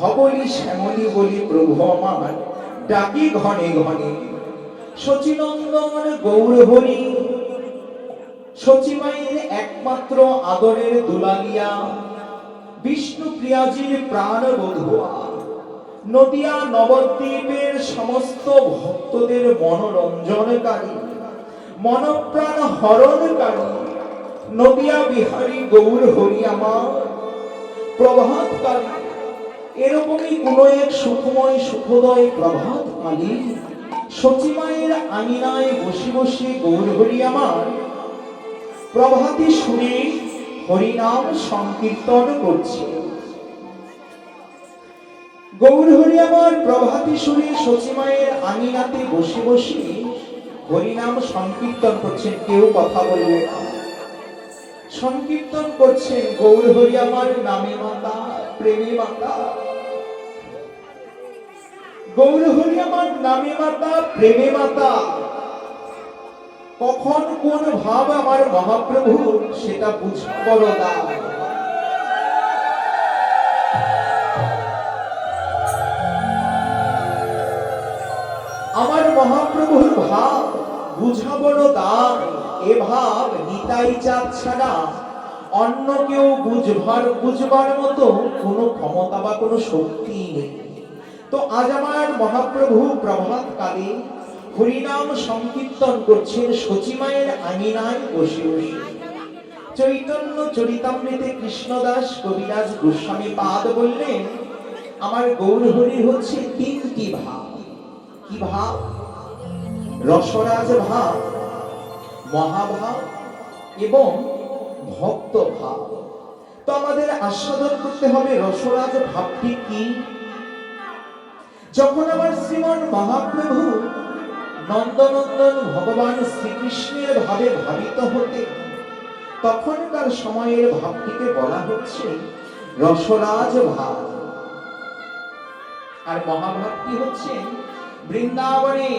ধবলি শ্যামলি বলি প্রভু আমার ডাকি ঘনে ঘনে। শচীনন্দন গৌর হরি সচিমায়ের একমাত্র আদরের দুলালিয়া, বিষ্ণু প্রিয়াজির প্রাণ বধুয়া, নদিয়া নবদ্বীপের সমস্ত ভক্তদের মনোরঞ্জনকারী, মনপ্রাণ হরণকারী নদিয়া বিহারী গৌর হরি আমার প্রভাতকালী। এরকমই কোন এক সুখময় সুখোদয় প্রভাত কালী সচিমায়ের আঙিনায় বসে বসে গৌর হরি আমার প্রভাতী সুরে হরিনাম সংকীর্তন করছে। গৌর হরি আমার প্রভাতী সুরে সচিমায়ের আঙিনাতে বসে বসে হরিনাম সংকীর্তন করছেন। কেউ কথা বলবে না, সংকীর্তন করছেন গৌর হরি আমার নামে মাতা প্রেমে মাতা। গৌর হরি আমার নামে মাতা প্রেমে মাতা। কখন কোন ভাব আমার মহাপ্রভু সেটা বুঝা বড় দায়। আমার মহাপ্রভুর ভাব বুঝা বড় দায়। এ ভাব নিতাই চাঁদ ছাড়া অন্য কেউ বুঝবার মতো কোনো ক্ষমতা বা কোনো শক্তি নেই। তো আজ আমার মহাপ্রভু প্রভাত কালে হরিনাম সংকীর্তন করছেন সচিমায়ের আঙিনায় বসে বসে। চৈতন্য চরিতামৃতে কৃষ্ণদাস কবিরাজ গোস্বামী পাদ বললেন, আমার গৌর হরি হচ্ছে তিনটি ভাব। কি ভাব? রসরাজ ভাব, মহাভাব এবং ভক্ত ভাব। তো আমাদের আস্বাদন করতে হবে রসরাজ ভাবটি কি। যখন আমার শ্রীমান মহাপ্রভু নন্দনন্দন ভগবান শ্রীকৃষ্ণের ভাবে ভাবিত হতে, তখনকার সময়ের ভাবটিকে বলা হচ্ছে রসরাজ ভাব। আর মহাভাবটি হচ্ছে বৃন্দাবনে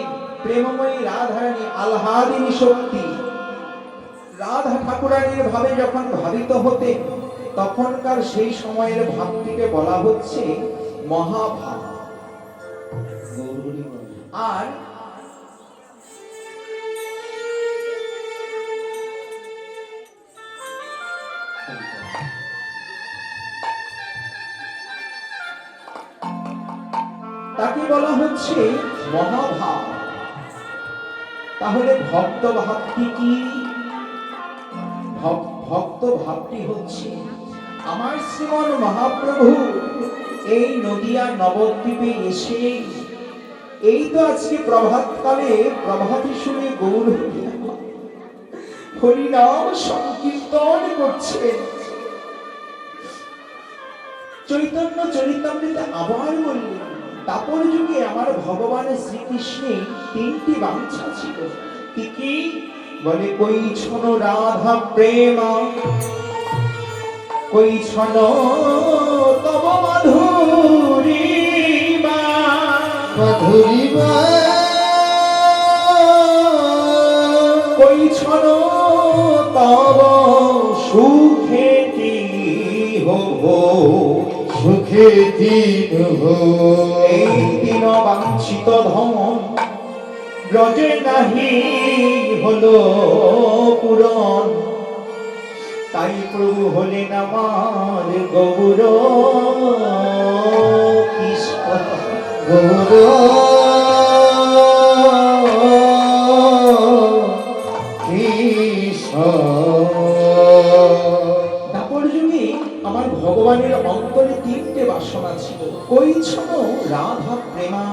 প্রেমময়ী রাধারানী আহ্লাদিনী শক্তি রাধা ঠাকুরানীর ভাবে যখন ভাবিত হতে, তখনকার সেই সময়ের ভাবটিকে বলা হচ্ছে মহাভাব। আর তাকে বলা হচ্ছে মহাভাব। তাহলে ভক্ত ভাবটি কি? ভক্ত ভাবটি হচ্ছে আমার শ্রীমন মহাপ্রভু এই নদিয়া নবদ্বীপে এসে, এই তো আজকে প্রভাতকালে প্রভাতী সুরে গৌর হরিনাম সংকীর্তন করছেন। চৈতন্য চরিতামৃতে আবার বললেন, তারপর যুগে আমার ভগবান শ্রীকৃষ্ণের তিনটি বাঞ্ছা ছিল। কি কি? বলে কই ছনো রাধা প্রেমা, কই ছনো তব মাধুরীমা, মাধুরীমা কই ছনো তব সুখে হো, সুখে দিন হো। এই দিন বাঞ্ছিত ধন ব্রজে নাহি হলো পূরণ, তাই প্রভু হলেন আমার গৌর কৃষ্ণ। গৌর কৃষ্ণ। তারপর যুগে আমার ভগবানের অন্তরে তিনটে বাসনা ছিল। কৈছন রাধা প্রেমা।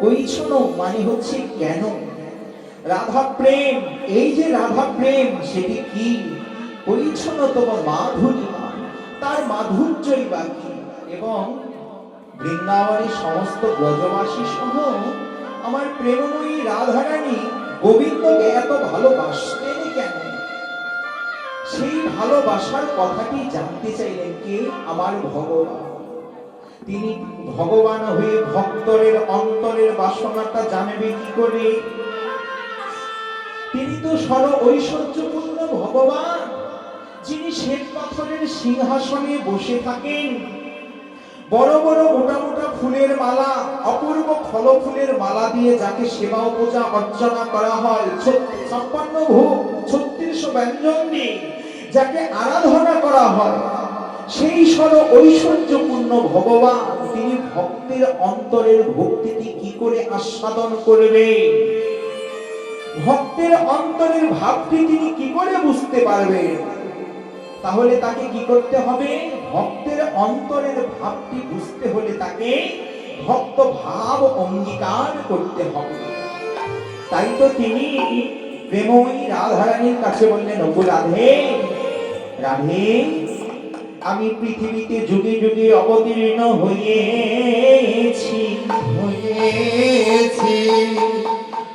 কৈছন মানে হচ্ছে কেন? রাধা প্রেম, এই যে রাধা প্রেম সেটি কি? কৈছন তোমার মাধুরীমা, তার মাধুর্যই বাকি। এবং বৃন্দাবনের সমস্ত ব্রজবাসী সহ আমার প্রেমময়ী রাধারানী গোবিন্দকে এত ভালোবাসতেন কেন? সেই ভালোবাসার কথাটি জানতে চাইলেন কে? আমার ভগবান। তিনি ভগবান হয়ে ভক্তরের অন্তরের বাসনাটা জানবে কি করে? তিনি তো সর্ব ঐশ্বর্যপূর্ণ ভগবান, যিনি শ্বেত পাথরের সিংহাসনে বসে থাকেন। বড় বড় মোটা মোটা ফুলের মালা, অপূর্ব ফল ফুলের মালা দিয়ে যাকে সেবা পূজা অর্চনা করা হয়, 56 ভোগ 36 ব্যঞ্জন দিয়ে যাকে আরাধনা করা হয়, সেই সর্ব ঐশ্বর্যপূর্ণ ভগবান তিনি ভক্তের অন্তরের ভক্তিটি কি করে আস্বাদন করবে, ভক্তের অন্তরের ভাবটি তিনি কি করে বুঝতে পারবেন? তাহলে তাকে কি করতে হবে? ভক্তের অন্তরের ভাবটি বুঝতে হলে তাকে ভক্ত ভাব অঙ্গীকার করতে হবে। তাই তো তিনি প্রেমময়ী রাধারানীর কাছে বললেন, ওগো রাধে, রাধে, আমি পৃথিবীতে যুগে যুগে অবতীর্ণ হয়েছি,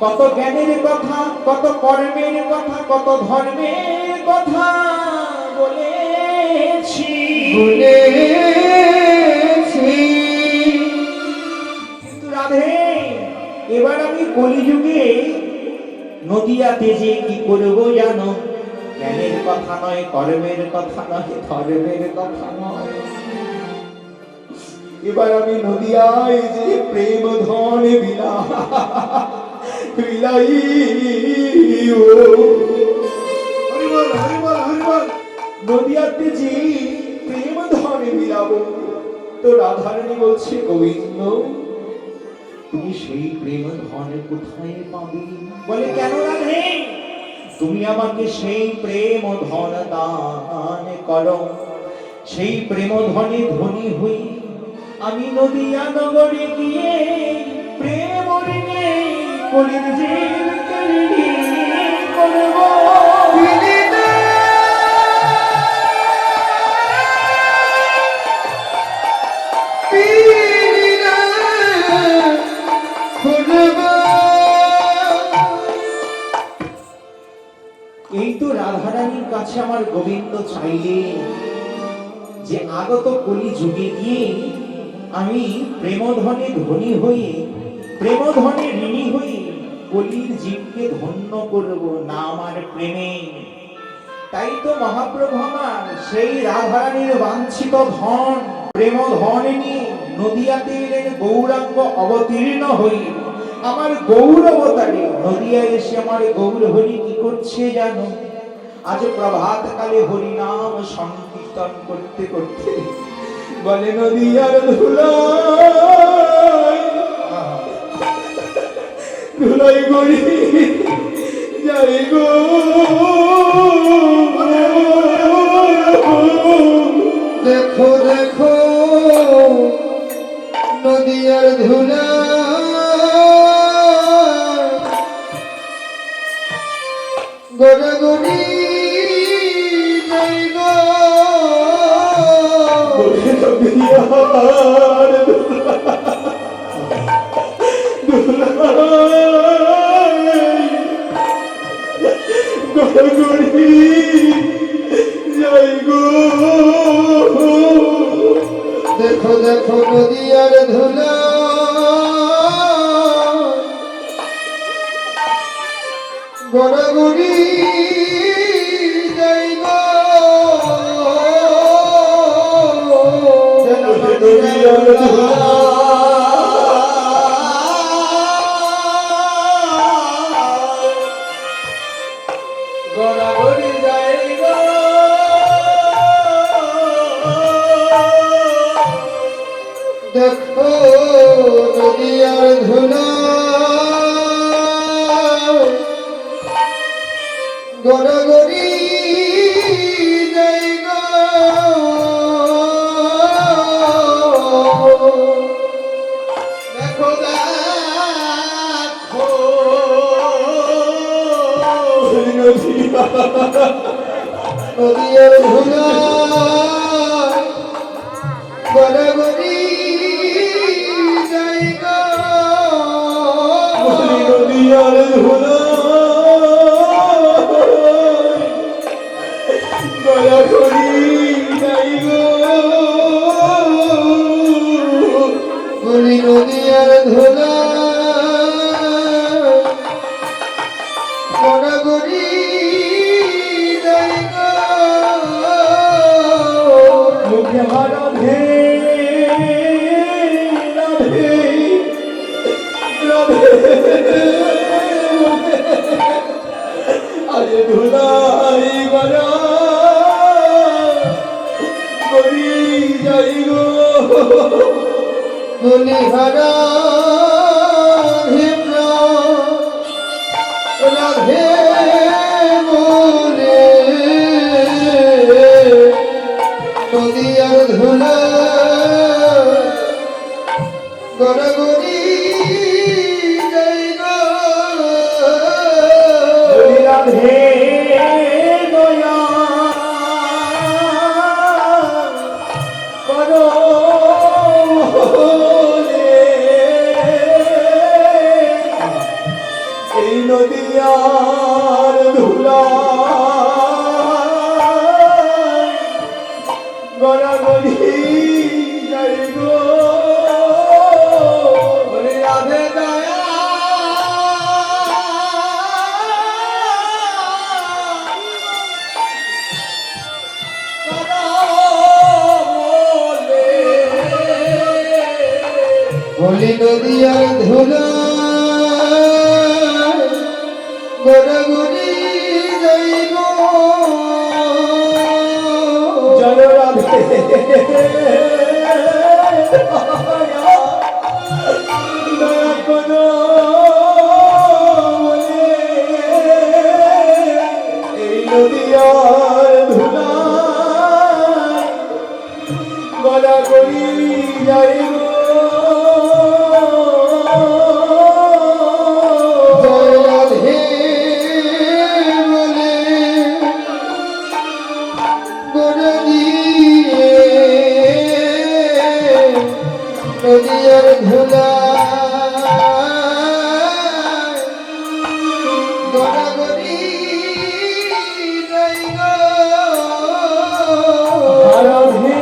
কত জ্ঞানের কথা, কত কর্মের কথা, কত ধর্মের কথা বলেছি, কিন্তু রাধে, এবার আমি কলিযুগে নদিয়াতে যে কি করবো জানো? জ্ঞানের কথা নয়, কর্মের কথা নয়, ধর্মের কথা নয়, এবার আমি নদিয়ায় যে প্রেম ধন বিলাই, নদিয়াতে যে প্রেম ধন বিলাবো, তো রাধারানী বলছে, গোবিন্দ তুমি সেই প্রেম ধন কোথায় পাবে? বলে, কেন রাধে? তুমি আমাকে সেই প্রেম ধন দান করো, সেই প্রেম ধনে ধনী হই আমি নদিয়া নগরে গিয়ে প্রেম ঋণে কলির জীবকে ঋণী করব। এই তো রাধারানীর কাছে আমার গোবিন্দ চাইলে যে আগত কলি যুগে গিয়ে আমি প্রেমধনে ধনী হয়ে, প্রেমধনে ঋণী হয়ে কলির জীবকে ধন্য করব না আমার প্রেমে। তাই তো মহাপ্রভু আমার সেই রাধারানীর বাঞ্ছিত ধন, প্রেম ধন নিয়ে নদিয়াতে এলেন, গৌরাঙ্গ অবতীর্ণ হই আমার গৌরবতারে নদিয়ায় এসে আমার গৌর হরি কি করছে জানো? আজ প্রভাত কালে হরি নাম সংকীর্তন করতে করতে বলে, নদিয়ার ধুলাই ধুলাই গড়ি যাই গো, দেখো দেখো নদিয়ার ধুলা, গড়াগড়ি যাই গো, নদিয়ার গড়গড়ি যাই গো, দেখো দেখো নদিয়ার ধুলা, গড়াগড়ি যাই গো, নদিয়ার ধুলা গড়াগড়ি যাই গো, দেখো নদিয়ার ধুলা, গড়াগড়ি যাই গো, দেখো দেখো নদিয়ার ধুলা, গড়াগড়ি যাই গো, নদিয়ার ধুলা গড়াগড়ি যাই গো, বলি নদিয়ার ধুলা, গড়াগড়ি যাই গো, মুখে হারা ধে বলিহারা রাধে বলে নদিয়ার ধুলা গড়গড়ি জায়গা রাধে দয়া করো এই নদিয়ার ধুলা গড়াগড়ি যাই গো বলি রাধে দয়া বলি নদিয়ার ধুলা গড়গড়ি যাইব জয় রাধে দয়া করো এই নদিয়ার ধুলা গলা করি যাই জয় রাধে বলে গড়ে দিয়ে নদিয়ার ধুলা গড়াগড়ি জায়গা রাধে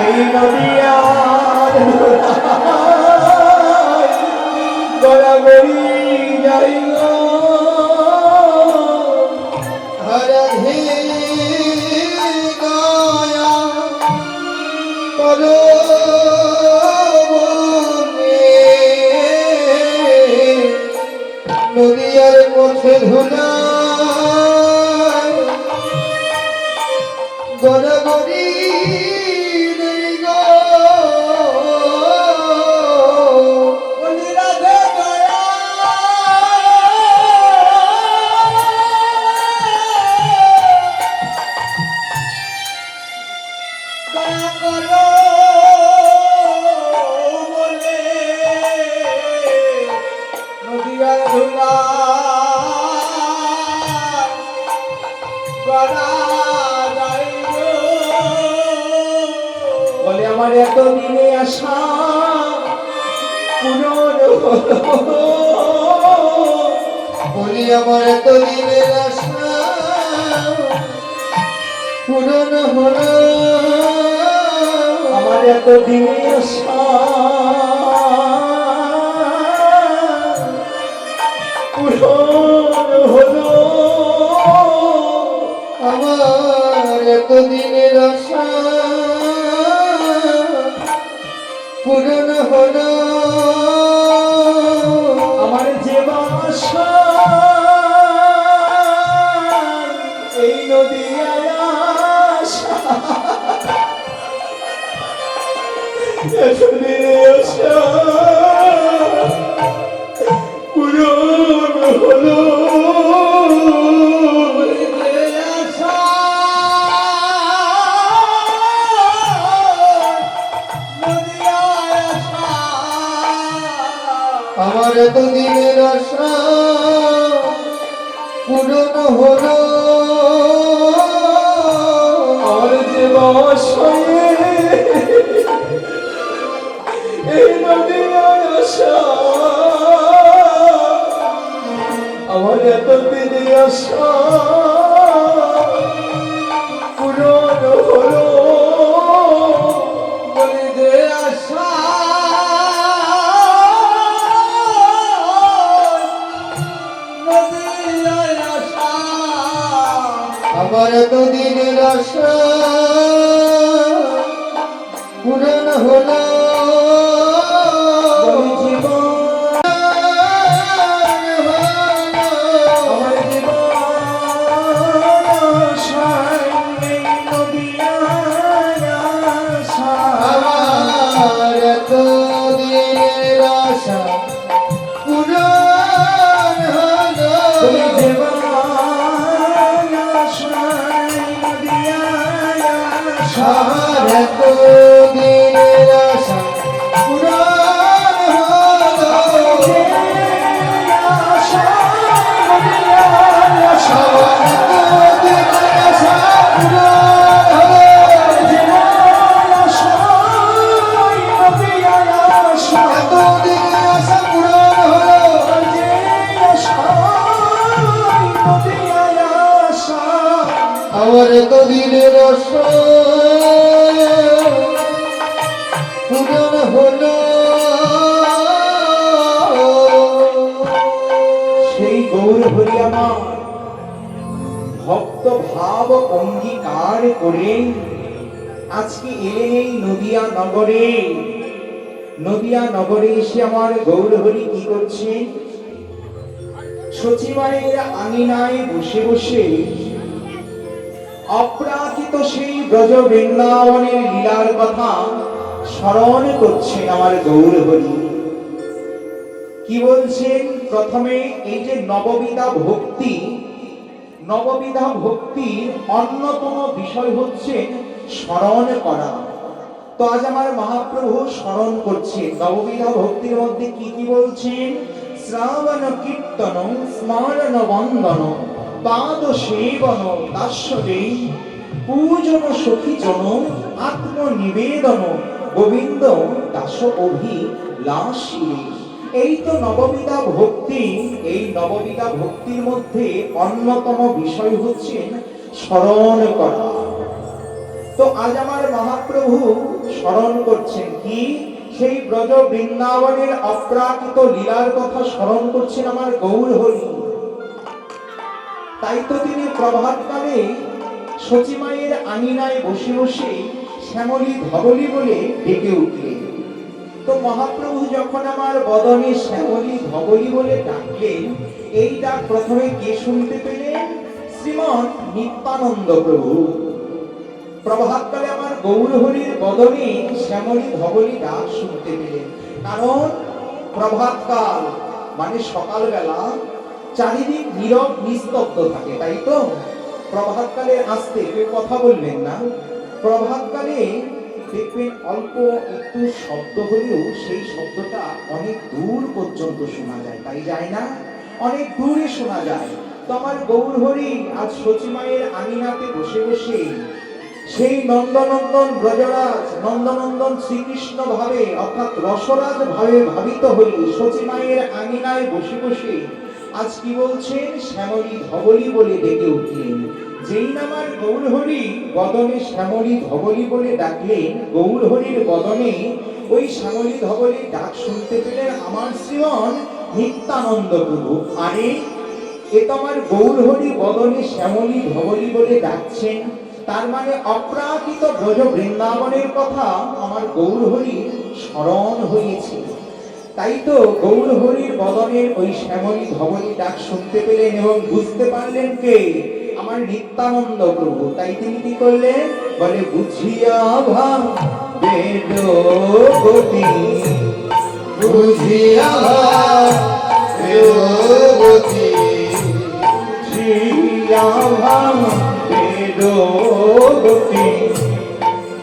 এই নদিয়ার গড়াগড়ি যাই গো রাধে দয়া করো নদিয়ার পথে ধুলা গড়গড়ি বলি রাধে দয়া দয়া করো বলে নদিয়ার ধুলা গড়া যাইব বলে আমার এত দিনে আশা পূরণ হলো। বলি আমার এত দিনের আশা পূরণ হলো আমার এত দিনে আশা পূরণ হলো। আমার এত দিনের আশা পূরণ হলো আমার যে বাসা এই নদিয়ায় আশা এতদিনে আশা পূরণ হলো। আমার এত দিনের আশা পূরণ হলো আমার যে বাসায় এই নদিয়ায় আশা আমার এত দিনে আশা পূরণ হলো। বলি যে আশা নদিয়ার আশা আমার এত দিনের আশা পূরণ হলো জীবন আশা পূরণ হলো তুমি যেবায় আশায় নদিয়ায় আশা আমার এত দিনের আশা পূরণ হলো যে আশায় নদিয়ায় আশা আমার এত দিনের আশা পূরণ হলো যেবায় আশায় নদিয়ায় আশা এত দিনের আশা পূরণ হলো যে আশায় নদিয়ায় আশা আমার এত দিনের আশা পূরণ হলো সেই গৌর হরি আমার ভক্ত ভাব অঙ্গীকার করে আজকে এলেন এই নদিয়া নগরে। নদিয়া নগরে এসে আমার গৌর হরি কি করছে? সচিবালয়ের আঙিনায় বসে বসে অপ্রাকৃত সেই ব্রজ বৃন্দাবনের লীলার কথা স্মরণ করছেন আমার গৌর হরি। কি বলছেন? প্রথমে এই যে নববিধা ভক্তি, নববিধা ভক্তির অন্যতম বিষয় হচ্ছে স্মরণ করা। তো আজ আমার মহাপ্রভু স্মরণ করছেন নববিধা ভক্তির মধ্যে কি কি বলছেন? শ্রাবণ কীর্তন স্মরণ বন্দন পাদ সেবন দাস্যদে পূজন সখীজন আত্মনিবেদন গোবিন্দ দাস অভিলাষী। এই তো নববিধা ভক্তি। এই নববিধা ভক্তির মধ্যে অন্যতম বিষয় হচ্ছে স্মরণ করা। তো আজ আমার মহাপ্রভু স্মরণ করছেন কি? সেই ব্রজ বৃন্দাবনের অপ্রাকৃত লীলার কথা স্মরণ করছেন আমার গৌর হরি। তাই তো তিনি প্রভাতকালে সচিমায়ের আঙিনায় বসে বসে শ্যামলী ধবলী বলে ডেকে উঠলেন। তো মহাপ্রভু যখন আমার বদনে শ্যামলী ধবলী বলে ডাকলেন, এই ডাক প্রথমে কে শুনতে পেলেন? শ্রীমৎ নিত্যানন্দ প্রভু। প্রভাতকালে আমার গৌর হরির বদনে শ্যামলী ধবলী ডাক শুনতে পেলেন। কারণ প্রভাতকাল মানে সকালবেলা চারিদিক নীরব নিস্তব্ধ থাকে, তাই তো? প্রভাতকালে আসতে কেউ কথা বলবেন না। প্রভাতকালে দেখবেন অল্প একটু শব্দ হলেও সেই শব্দটা অনেক দূর পর্যন্ত শোনা যায়, তাই যায় না? অনেক দূরে শোনা যায়। তো আমার গৌর হরি আজ সচিমায়ের আঙিনাতে বসে বসে সেই নন্দনন্দন ব্রজরাজ নন্দনন্দন শ্রীকৃষ্ণ ভাবে অর্থাৎ রসরাজ ভাবে ভাবিত হয়ে সচিমায়ের আঙিনায় বসে বসে আজ কি বলছেন? শ্যামলী ধবলী বলে ডেকে উঠলেন। যেই নামার গৌর হরি বদনে শ্যামলী ধবলী বলে ডাকলেন, গৌর হরির বদনে ওই শ্যামলী ধবলী ডাক শুনতে পেলেন আমার শ্রীমন নিত্যানন্দ প্রভু। আরে এ তো আমার গৌর হরি বদনে শ্যামলী ধবলী বলে ডাকছেন, তার মানে অপ্রাকৃত ব্রজ বৃন্দাবনের কথা আমার গৌর হরির স্মরণ হয়েছে। তাই তো গৌর হরির বদনের ওই শ্যামলী ধবলী ডাক শুনতে পেলেন এবং বুঝতে পারলেন কে? আমার নিত্যানন্দ প্রভু। তাই তিনি কি করলেন? বলে বুঝিয়া ভাবের গতি, বুঝিয়া ভাবের গতি, বুঝিয়া ভাবের গতি,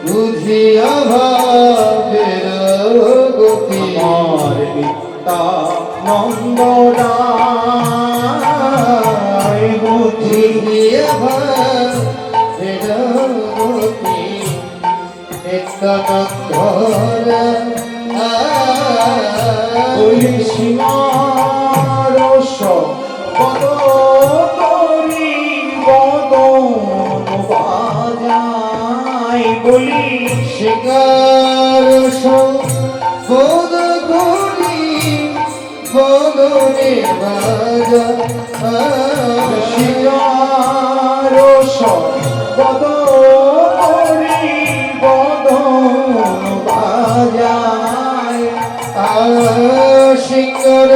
বুঝিয়া ভাবের গতি, আমার নিত্যানন্দ রায় বুঝিয়া ভাবের গতি, নিত্যানন্দ বলি সীমারস বদ করি বদন বাজাই। বলি শিকার বোধ করি বদনে বাজা, সীমারস বদ করি বদন বাজাই। শিকার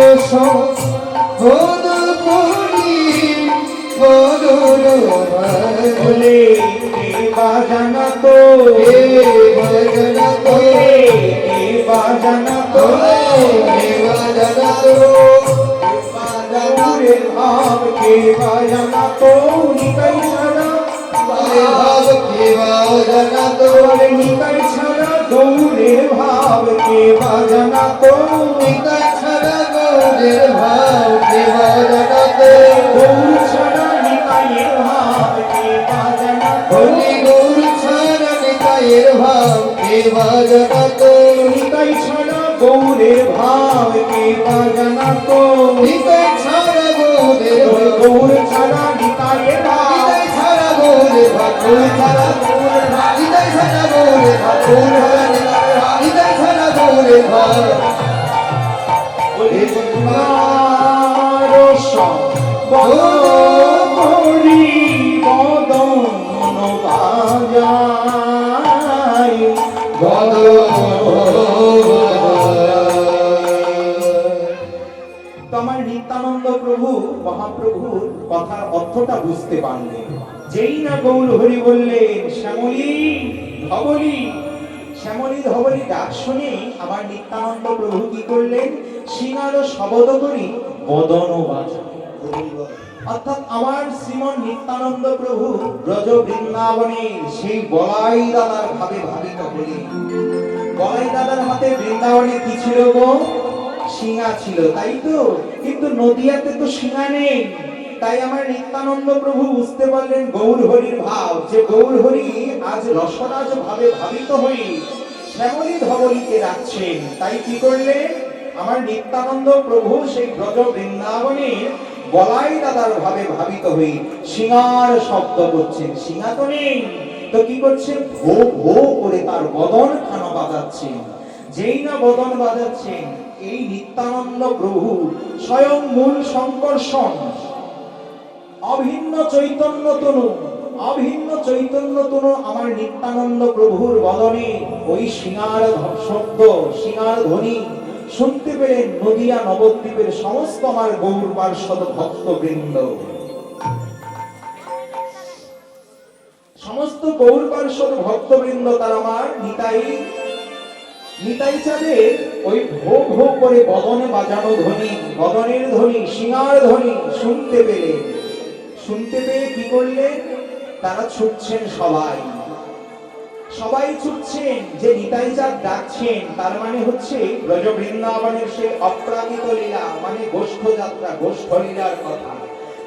বোধ করি বদন বলে বাজানা তো বাজনা তো বাজানা তো জানাতো গৌরের ভাব কে বা জানাতো নিতাই ছাড়া ভাব কে বা জানাতো নিতাই ছাড়া গৌরের ভাব কে বা জানাতো নিতাই ছাড়া গৌরের ভাব কে বা জানাতো গৌর ছাড়া নিতাইয়ের ভাব কে বা জানাতো হরি গৌর ছাড়া নিতাইয়ের ভাব কে বা জানাতো নিতাই ছাড়া গৌরের ভাব কে বা জানাতো নিতাই ছাড়া গৌরের ভাব গৌর ছাড়া নিতাইয়ের ভাব নিতাই ছাড়া গৌরের ভাব গৌর ছাড়া গৌরের ভাব নিতাই ছাড়া গৌরের ভাব গৌর ছাড়া নিতাইয়ের ভাব নিতাই ছাড়া গৌরের ভাব বদরি বদন বাজায় তোমার নিত্যানন্দ প্রভু মহাপ্রভুর কথার অর্থটা বুঝতে পারলেন। যেই না গৌর হরি বললেন শ্যামলী ধবলী, শ্যামলী ধবলী ডাক শুনে আমার নিত্যানন্দ প্রভু কি করলেন? সিঙ্গার শব্দ করি বদন বাজায়। অর্থাৎ আমার শ্রীমন নিত্যানন্দ প্রভু ব্রজ বৃন্দাবনের সেই বলাই দাদার ভাবে ভাবিত হলেন। বলাই দাদার হাতে বৃন্দাবনে কি ছিল গো? সিংহা ছিল, তাই তো? কিন্তু নদিয়াতে তো সিংহা নেই। তাই আমার নিত্যানন্দ প্রভু বুঝতে পারলেন গৌর হরির ভাব, যে গৌর হরি আজ রসরাজ ভাবে ভাবিত হয়ে শ্যামলী ধবলীকে রাখছেন। তাই কি করলেন? আমার নিত্যানন্দ প্রভু সেই ব্রজ বৃন্দাবনের বলাই দাদার ভাবে ভাবিত হয়ে সিংহার শব্দ করছেন। সিংহা তো নেই, তো কি করছেন? ভো ভো করে তার বদন খানা বাজাচ্ছেন। যেই না বদন বাজাচ্ছেন, এই নিত্যানন্দ প্রভু স্বয়ং মূল সংকর্ষণ অভিন্ন চৈতন্য তনু, অভিন্ন চৈতন্য তনু আমার নিত্যানন্দ প্রভুর বদনে ওই সিংহার শব্দ, সিংহার ধ্বনি শুনতে পেলেন নদিয়া নবদ্বীপের সমস্ত আমার গৌর পার্ষদ ভক্তবৃন্দ। সমস্ত গৌর পার্ষদ ভক্তবৃন্দ তার আমার নিতাই চাঁদের ওই ভো ভো করে বদনে বাজানো ধ্বনি, বদনের ধ্বনি, সিংহার ধ্বনি শুনতে পেলেন। শুনতে পেয়ে কি করলেন? তারা ছুটছেন, সবাই ছুটছেন। যে নিতাই চাঁদ ডাকছেন তার মানে হচ্ছে ব্রজ বৃন্দাবনের সেই অপ্রাকৃত লীলা, মানে গোষ্ঠ যাত্রা, গোষ্ঠ লীলার কথা।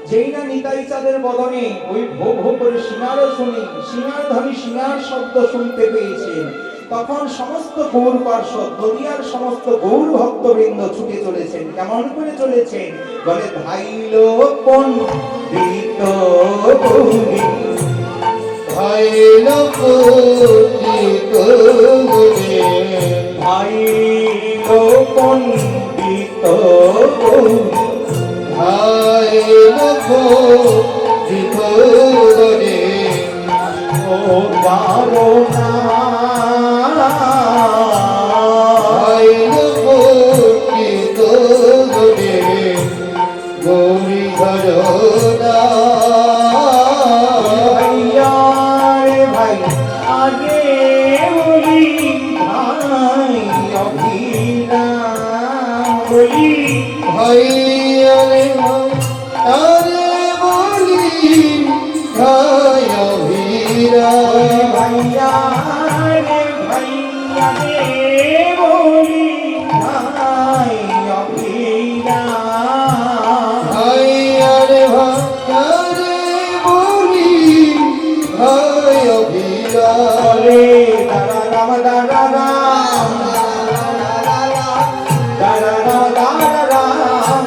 যেই না নিতাই চাঁদের বদনে ওই ভো ভো করে সিংহার শুনি, সিংহার ধ্বনি, সিংহার শব্দ শুনতে পেয়েছেন, তখন সমস্ত গৌর পার্ষদ, নদিয়ার সমস্ত গৌর ভক্তবৃন্দ ছুটে চলেছেন। কেমন করে চলেছেন? বলে ধাইল পণ্ডিত গৌরী, ধাইল পণ্ডিত গৌরী, ধাইল পণ্ডিত গৌরী, ধাইল পণ্ডিত গৌরী, ও কারণা ধাইল পণ্ডিত গৌরী, গৌরী ধরনা। ভাইয়া রে ভাই আগে বলি, ভাই অভিনা বলি, ভাইয়া রে আরে বলি, ভাই অভিরা। ভাইয়া রে ভাইয়া রে বলি, ভাই অভিনা ভাইয়া রে ভাইয়া রে বলি, ভাই অভিরা। বলে দাদা রাম দাদা রাম, দাদা রাম দাদা রাম,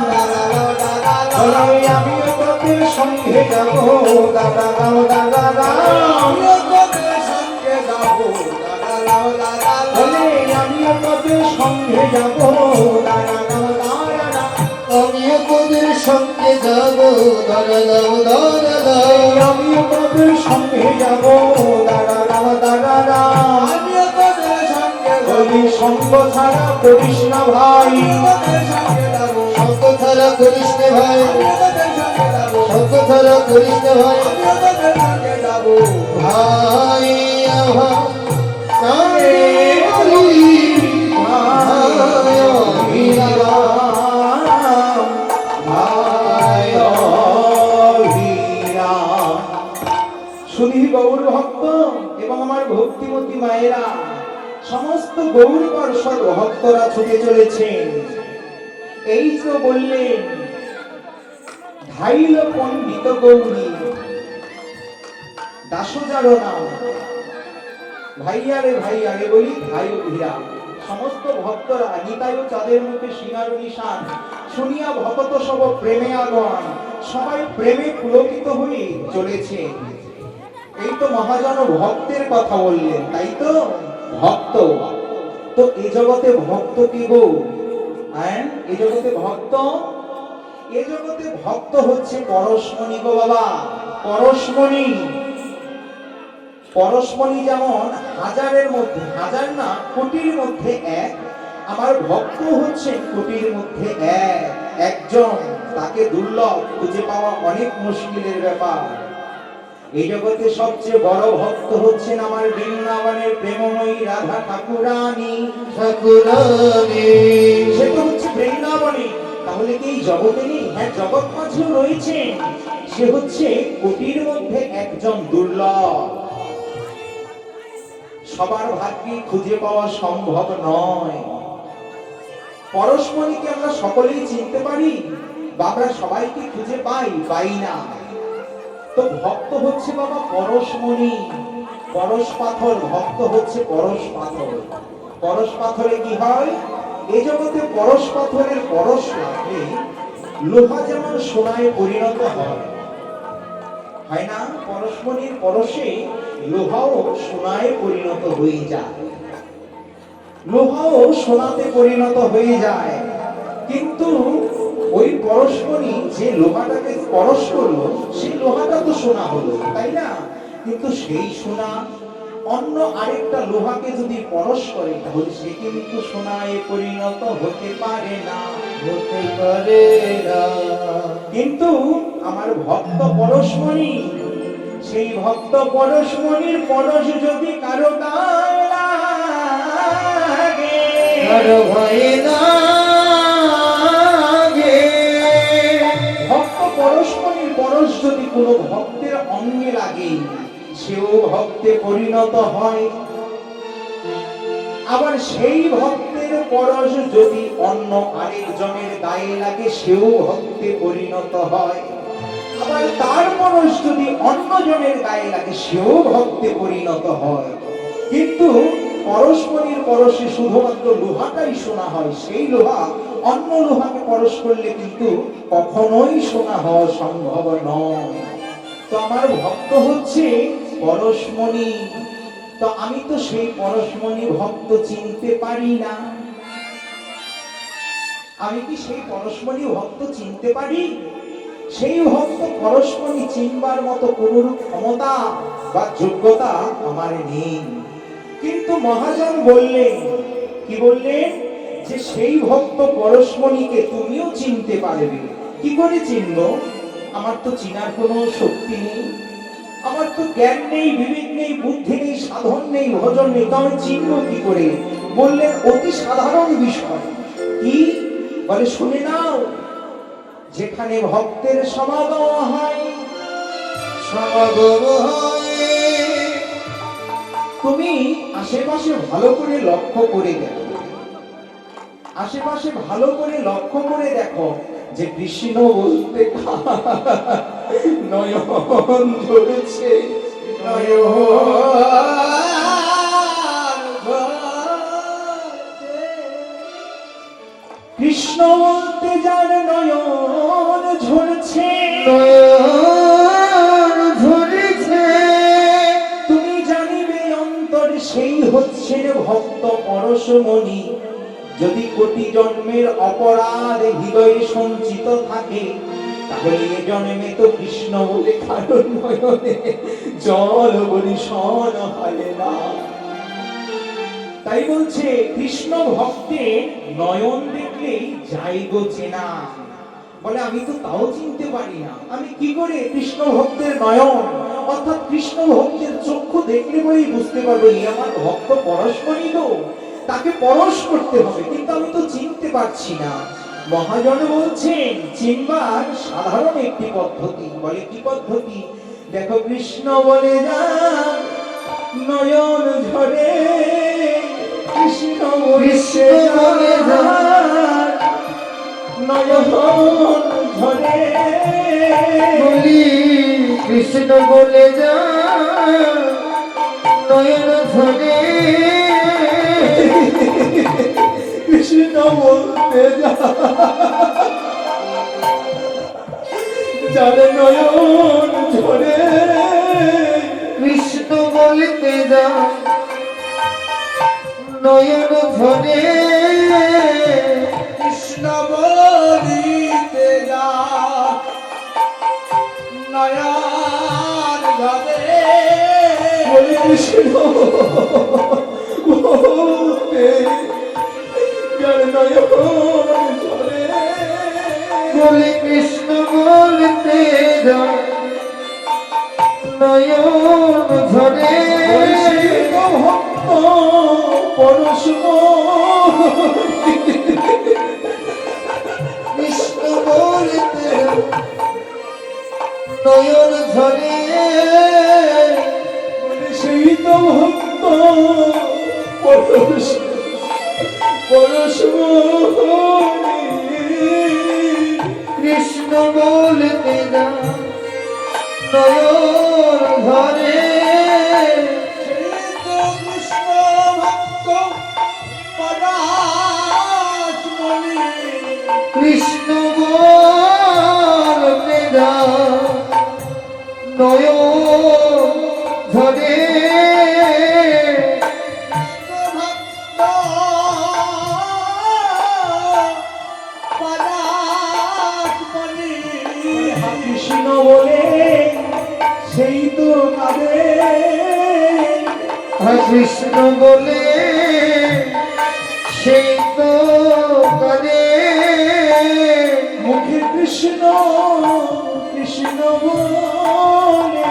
বলে আমিও তোদের সঙ্গে যাব, দাদা রাম দাদা রাম, বলে আমিও তোদের সঙ্গে যাব, দাদা রাম দাদা রাম, আমিও তোদের সঙ্গে যাব, দাদা দাও দাদা দাও। আমিও তোদের সঙ্গে যাব, দাদা রাম দাদা রাম, আমিও তোদের সঙ্গে বলি সঙ্গ ছাড়া করিস না ভাই, সঙ্গ ছাড়া করিস নে ভাই, সঙ্গ ছাড়া করিস নে ভাই। ভাই ভাই বলি, ভাই অভিরা। গৌর ভক্ত এবং আমার ভক্তিমতী মায়েরা, সমস্ত গৌর পার্ষদ ভক্তরা ছুটে চলেছেন। এই তো বললেন ধাইল পণ্ডিত গৌরী দাসজারো নাম। ভাইয়ারে ভাইয়ারে বলি ভাই ভিড়া। সমস্ত ভক্তরা নিতাই ও চাঁদের মুখে সিঙ্গার নিশান শুনিয়া ভক্ত সব প্রেমে আগন, সবাই প্রেমে পুলকিত হয়ে চলেছে। এই তো মহাজন ভক্তের কথা বললেন, তাই তো? ভক্ত তো এ জগতে ভক্ত কি গো? এ জগতে ভক্ত, এ জগতে ভক্ত হচ্ছে পরশমণি গো বাবা। পরশমণি, পরশমণি যেমন হাজারের মধ্যে, হাজার না কোটির মধ্যে এক, আমার ভক্ত হচ্ছে কোটির মধ্যে এক, একজন। তাকে দুর্লভ, খুঁজে পাওয়া অনেক মুশকিলের ব্যাপার। এই জগতে সবচেয়ে বড় ভক্ত হচ্ছেন আমার বৃন্দাবনের প্রেমময়ী রাধা ঠাকুরানী। ঠাকুরানী সে তো হচ্ছে বৃন্দাবনে, তাহলে কি এই জগতে নেই? হ্যাঁ, জগৎ মাঝেও রয়েছেন। সে হচ্ছে কোটির মধ্যে একজন, দুর্লভ। সবার ভাগ্যে খুঁজে পাওয়া সম্ভব নয়। পরশমণিকে আমরা সকলেই চিনতে পারি বা আমরা সবাইকে খুঁজে পাই না। তো ভক্ত হচ্ছে বাবা পরশমণি, পরশ পাথর। ভক্ত হচ্ছে পরশ পাথর। পরশ পাথরে কি হয়? এই জগতে পরশ পাথরের পরশ লাগলে লোহা যেমন সোনায় পরিণত হয়, হয় না? পরশমণির পরশে লোহাও সোনায় পরিণত হয়ে যায়, লোহাও সোনাতে পরিণত হয়ে যায়। কিন্তু ওই পরশমণি যে লোহাটাকে পরশ করলো, সেই লোহাটা তো সোনা হলো, তাই না? কিন্তু সেই সোনা অন্য আরেকটা লোহাকে যদি পরশ করে, তাহলে সে কিন্তু সোনায় পরিণত হতে পারে না, হতে পারে না। কিন্তু আমার ভক্ত পরশমণি, সেই ভক্ত পরশমণির পরশ যদি কারো গায়ে লাগে, কারো ভয় লাগে। ভক্ত পরশমণির পরশ যদি কোনো ভক্তের অঙ্গে লাগে, সেও ভক্তে পরিণত হয়। আবার সেই ভক্তের পরশ যদি অন্য আরেকজনের গায়ে লাগে, সেও ভক্তে পরিণত হয়। আবার তার পরশ যদি অন্য জনের গায়ে লাগে, সেও ভক্তে পরিণত হয়। কিন্তু পরশমণির পরশে শুধুমাত্র লোহাটাই সোনা হয়, সেই লোহা অন্য লোহাকে পরশ করলে কিন্তু কখনোই সোনা হওয়া সম্ভব নয়। তো আমার ভক্ত হচ্ছে পরশমণি। তো আমি তো সেই পরশমণি ভক্ত চিনতে পারি না। আমি কি সেই পরশমণি ভক্ত চিনতে পারি? সেই ভক্ত পরশমণি চিনবার মতো কোনরূপ ক্ষমতা বা যোগ্যতা আমার নেই। কিন্তু মহাজন বললেন, কি বললেন? যে সেই ভক্ত পরশমণিকে তুমিও চিনতে পারবে। কি করে চিনবো? আমার তো চিনার কোনো শক্তি নেই, আমার তো জ্ঞান নেই, বিবেক নেই, বুদ্ধি নেই, সাধন নেই, ভজন নেই, তো আমি চিনবো কি করে? বললেন অতি সাধারণ বিষয়। কি বলে? শুনে নাও। যেখানে ভক্তের সমাগম হয়, সমাগম হয়, তুমি আশেপাশে ভালো করে লক্ষ্য করে দেখো, আশেপাশে ভালো করে লক্ষ্য করে দেখো যে কৃষ্ণ বলতে নয়ন ঝরছে, নয়ন ঝরছে। কৃষ্ণ বলতে যার নয়ন ঝরছে, নয়ন ঝরেছে, তুমি জানিবে অন্তর সেই হচ্ছে ভক্ত পরশমণি। যদি কোটি জন্মের অপরাধ হৃদয়ে সঞ্চিত থাকে, তাহলে এ জন্মে তো কৃষ্ণ বলে কারণ নয়নে জল বরিশন হয় না। তাই বলছে কৃষ্ণ ভক্তের নয়ন দেখলেই যাই গো চেনা। বলে আমি তো তাও চিনতে পারি না, আমি কি করে কৃষ্ণ ভক্তের নয়ন অর্থাৎ কৃষ্ণ ভক্তের চক্ষু দেখলে বলেই বুঝতে পারবো এই আমার ভক্ত পরশমণি গো, তাকে পরশ করতে হবে, কিন্তু আমি তো চিনতে পারছি না। মহাজন বলছেন চিনবার সাধারণ একটি পদ্ধতি। বলে কি পদ্ধতি? দেখো কৃষ্ণ বলে যা নয়ন ঝরে, কৃষ্ণ বলে যা নয়ন ঝরে, বলি কৃষ্ণ বলে যা নয়ন ঝরে, কৃষ্ণ বলতে যা যার নয়ন ঝরে, কৃষ্ণ বলতে যা নয়ন ঝরে, কৃষ্ণ বলিতে যা নয়ন ঝরে, বলি কৃষ্ণ বলতে যার নয়ন ঝরে, বলি কৃষ্ণ বলতে যা নয়ন ঝরে, ভক্ত পরশু কৃষ্ণ বলতে নয়ন ঝরে, সেই তো ভক্ত পরশু পরশু কৃষ্ণ বলতে যা নয়ন ঝরে, কৃষ্ণ ভক্ত পরাশমণি, কৃষ্ণ বলতে যা নয়ন ঝরে, ভক্ত পরাশমণি, কৃষ্ণ বলে সেই তো কাঁদে, কৃষ্ণ বলে সেই তো কাঁদে, মুখে কৃষ্ণ কৃষ্ণ বলে,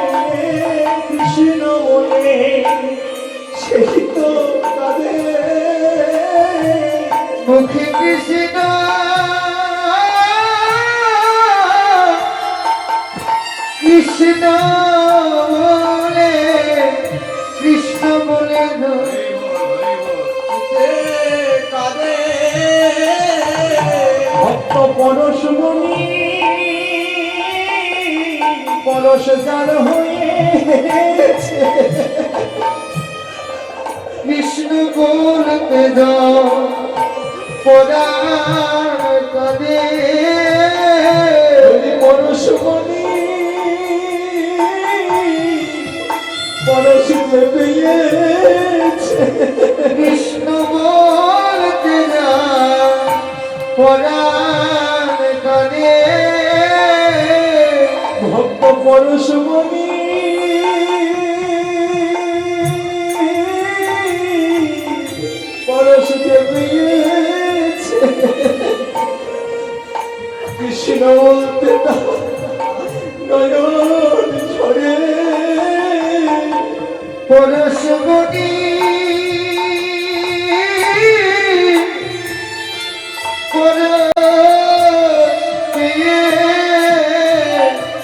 কৃষ্ণ বলে সেই তো কাঁদে, মুখে কৃষ্ণ কৃষ্ণ বলে, কৃষ্ণ বলে কাঁদে, ভক্ত পরশমণি পরশ যার হয়েছে, কৃষ্ণ বলতে যা পরাণ কাঁদে, পরশমণি পরশ যে পেয়েছে, কৃষ্ণ বলতে যা পরাণ কাঁদে, ভক্ত পরশমণি পরশ যে পেয়েছে, কৃষ্ণ বলতে নয়ন ঝরে, পরশমণি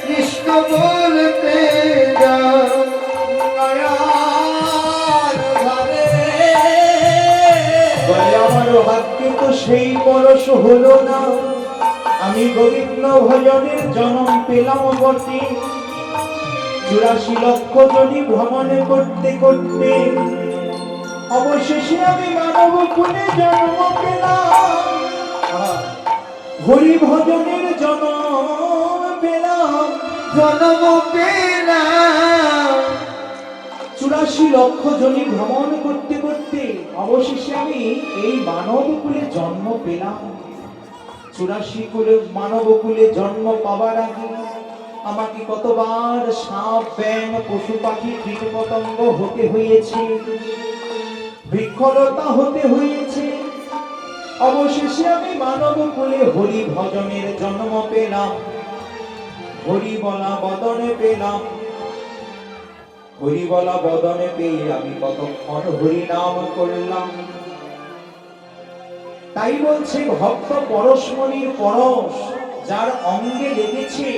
কৃষ্ণ বলতে যা নয়ন ঝরে, বলে আমার ভাগ্যে তো সেই পরশ হলো না, আমি গোবিন্দ ভজনের জন্ম পেলাম বটে, 84 লক্ষ জনি ভ্রমণ করতে করতে অবশেষে আমি মানব কুলে জন্ম পেলাম, হরি ভজনের জন্ম পেলাম, জন্ম পেলাম, 84 লক্ষ জনি ভ্রমণ করতে করতে অবশেষে আমি এই মানব কুলে জন্ম পেলাম। 84 কুলে মানব কুলে জন্ম পাবার আগে আমাকে কতবার সাপ ব্যাং পশু পাখি কীটপতঙ্গ হতে হয়েছে, বৃক্ষলতা হতে হয়েছে, অবশেষে আমি মানব কুলে হরি ভজনের জন্ম পেলাম, হরি বলা বদনে পেলাম, হরি বলা বদনে পেয়ে আমি কতক্ষণ হরি নাম করলাম। তাই বলছে ভক্ত পরশমণির পরশ যার অঙ্গে লেগেছে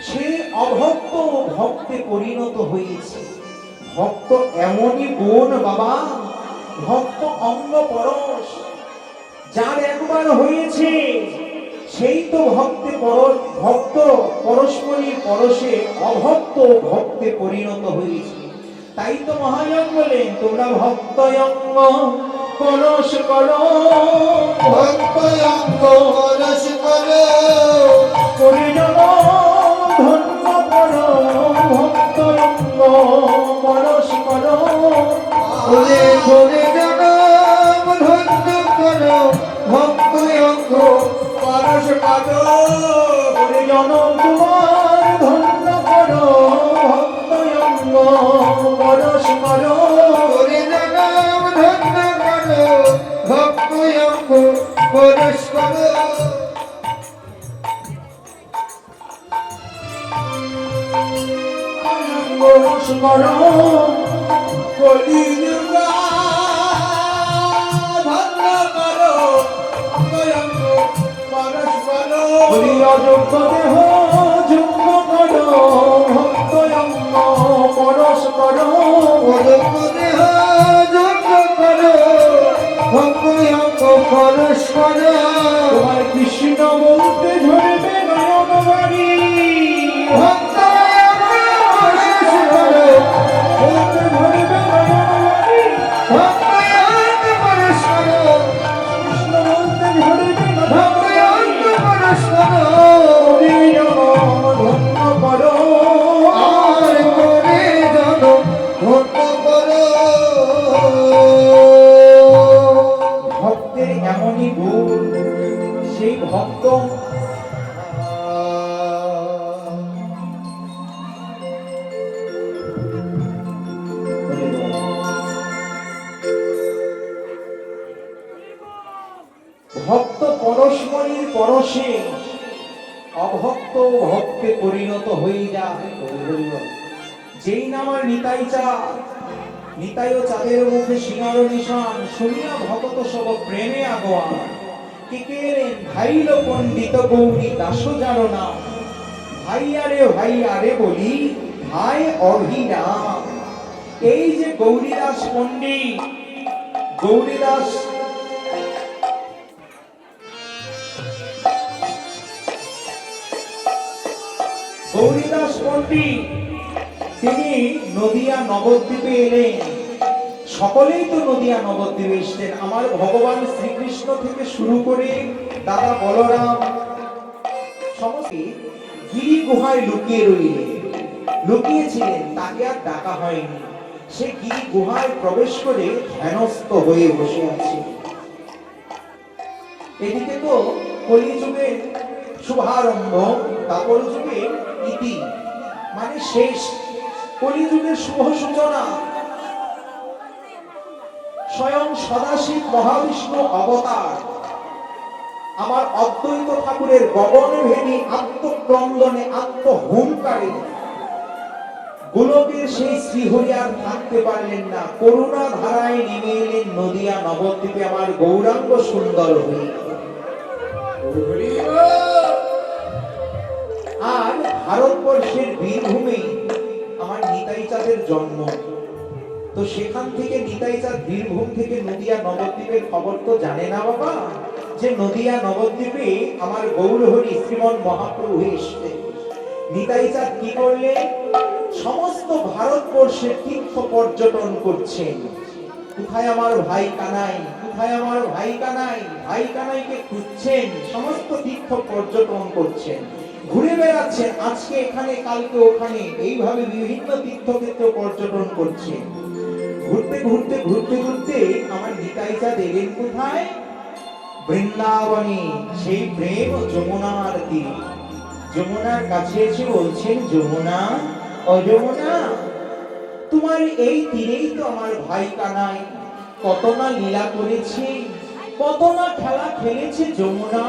সে অভক্ত ভক্তে পরিণত হয়েছে। ভক্ত এমনই গুণ বাবা, ভক্ত অঙ্গ পরশ, যার একবার হয়েছে সেই তো ভক্ত পরস্পরীর পরশে অভক্ত ভক্তে পরিণত হয়েছে। তাই তো মহাজন বলেন, তোমরা ভক্ত অঙ্গ পরশ করো, ভক্ত অঙ্গ পরশ করো, পরিজন ধন্য করো, ভক্ত অঙ্গ পরশ করো, ওরে করে জনম ধন্য করো, ভক্ত অঙ্গ পরশ করো, পরিজন তোমার ধন্য করো, ভক্ত অঙ্গ পরশ করো। ওরে জনম ধন্য করো, ভক্ত অঙ্গ পরশ করো। পরশ করো, কলিযুগা ধন্য করো, ভক্ত অঙ্গ পরশ করো। বলি অযোগ্য দেহ যোগ্য করো, ভক্ত অঙ্গ পরশ করো। অযোগ্য দেহ যোগ্য করো, ভক্ত অঙ্গ পরশ করো। তোমার কৃষ্ণ বলতে ঝরবে নয়ন বাড়ি, ভক্ত অঙ্গ পরশ করো, বলতে ঝরবে নয়ন বাড়ি, ভক্ত অঙ্গ পরশ করো, কৃষ্ণ বলতে ঝরবে নয়ন ভক্ত বাড়ি। অঙ্গ পরশ করো। হরিজন ধন্য করো, আর করে জনম ধন্য করো। ভক্তের এমনই গুণ, সেই ভক্ত ভক্ত পরস্পরের পরশে অভক্ত ভক্তে পরিণত হয়ে যায়। যেই নামার নিতাই চাঁদ, নিতাইও চাঁদের মুখে সিঙ্গার নিশান, শুনিয়া ভক্ত সব প্রেমে আগোয়ান। কে কেলেন ভাইল পণ্ডিত গৌরী দাস যার নাম, ভাই আরে বলি ভাই অভিরাম। এই যে গৌরীদাস পণ্ডিত, গৌরীদাস গৌরীদাস পণ্ডিত, তিনি নদিয়া নবদ্বীপে এলেন। সকলেই তো নদিয়া নবদ্বীপে এসছেন। আমার ভগবান শ্রীকৃষ্ণ থেকে শুরু করে দাদা বলরাম সমস্ত গিরি গুহায় লুকিয়েছিলেন, তাকে আর ডাকা হয়নি। সে গিরি গুহায় প্রবেশ করে ধ্যানস্থ হয়ে বসে আছে। এদিকে তো কলিযুগের শুভারম্ভ, তারপর যুগের ইতি, মানে শেষ। কলিযুগের শুভ সূচনা, স্বয়ং সদাশিব মহাবিষ্ণু অবতার, আমার অদ্বৈত ঠাকুরের গগনে ভেদী আত্মক্রন্দনে আত্মহুঙ্কারে গোলকের সেই শ্রীহরি আর থাকতে পারলেন না। করুণা ধারায় নেমে এলেন নদিয়া নবদ্বীপে আমার গৌরাঙ্গ সুন্দর হয়ে। আর ভারতবর্ষের বীরভূমে আমার নিতাই চাঁদের জন্ম। তো সেখান থেকে নিতাই চাঁদ বীরভূম থেকে নদিয়া নবদ্বীপের খবর তো জানে না বাবা, যে নদিয়া নবদ্বীপে আমার গৌরহরি শ্রীমন মহাপ্রভু এসছে। নিতাই চাঁদ কি করলেন, সমস্ত ভারতবর্ষের তীর্থ পর্যটন করছেন। কোথায় আমার ভাই কানাই, কোথায় আমার ভাই কানাই, ভাই কানাইকে খুঁজছেন, সমস্ত তীর্থ পর্যটন করছেন, ঘুরে বেড়াচ্ছেন, আজকে এখানে কালকে ওখানে, এইভাবে বিভিন্ন তীর্থক্ষেত্র পর্যটন করছেন। ঘুরতে ঘুরতে ঘুরতে ঘুরতে আমার নিতাই চাঁদ এলেন কোথায়, বৃন্দাবনে। সেই প্রেম যমুনার তীর, যমুনার কাছে এসে বলছেন, যমুনা ও যমুনা, তোমার এই তীরেই তো আমার ভাই কানাই কত না লীলা করেছে, কত না খেলা খেলেছে। যমুনা,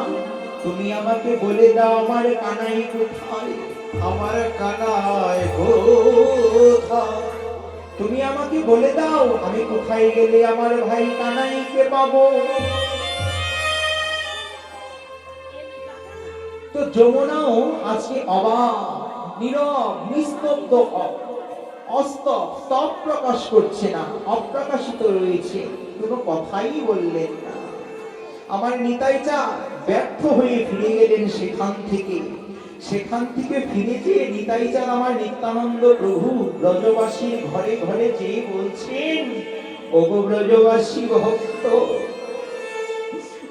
তুমি আমাকে বলে দাও আমার কানাই কোথায়, আমার কানাই কোথায়? তুমি আমাকে বলে দাও আমি কোথায় গেলে আমার ভাই কানাইকে পাবো। তো যমুনাও আজকে অবাক, নীরব নিস্তব্ধ অস্তব স্তব প্রকাশ করছে না, অপ্রকাশিত রয়েছে, কোনো কথাই বললেন না। আমার নিতাই চাঁদ ব্যর্থ হয়ে ফিরে গেলেন সেখান থেকে ফিরে যেয়ে নিতাই চাঁদ আমার নিত্যানন্দ প্রভু ব্রজবাসীর ঘরে ঘরে যেয়ে বলছেন, ওগো ব্রজবাসী ভক্ত,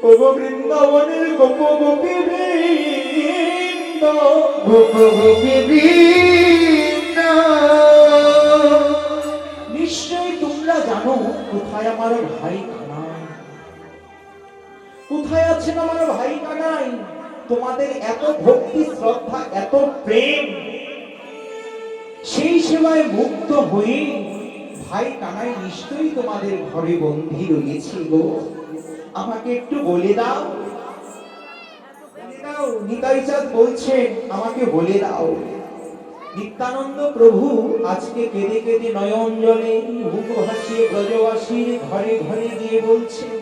ওগো বৃন্দাবনের গোপ গোপী বৃন্দ, গোপ গোপী বৃন্দ, নিশ্চয়ই তোমরা জানো কোথায় আমার ভাই কানাই, কোথায় আছেন আমার ভাই কানাই। তোমাদের এত ভক্তি শ্রদ্ধা এত প্রেম, সেই সেবায় মুগ্ধ হয়ে ভাই কানাই নিশ্চয়ই তোমাদের ঘরে বন্দী রয়েছে গো, আমাকে একটু বলে দাও, বলে দাও। নিতাই চাঁদ বলছেন, আমাকে বলে দাও। নিত্যানন্দ প্রভু আজকে কেঁদে কেঁদে নয়ন জলে মুখ ভাসিয়ে ব্রজবাসীর ঘরে ঘরে গিয়ে বলছেন,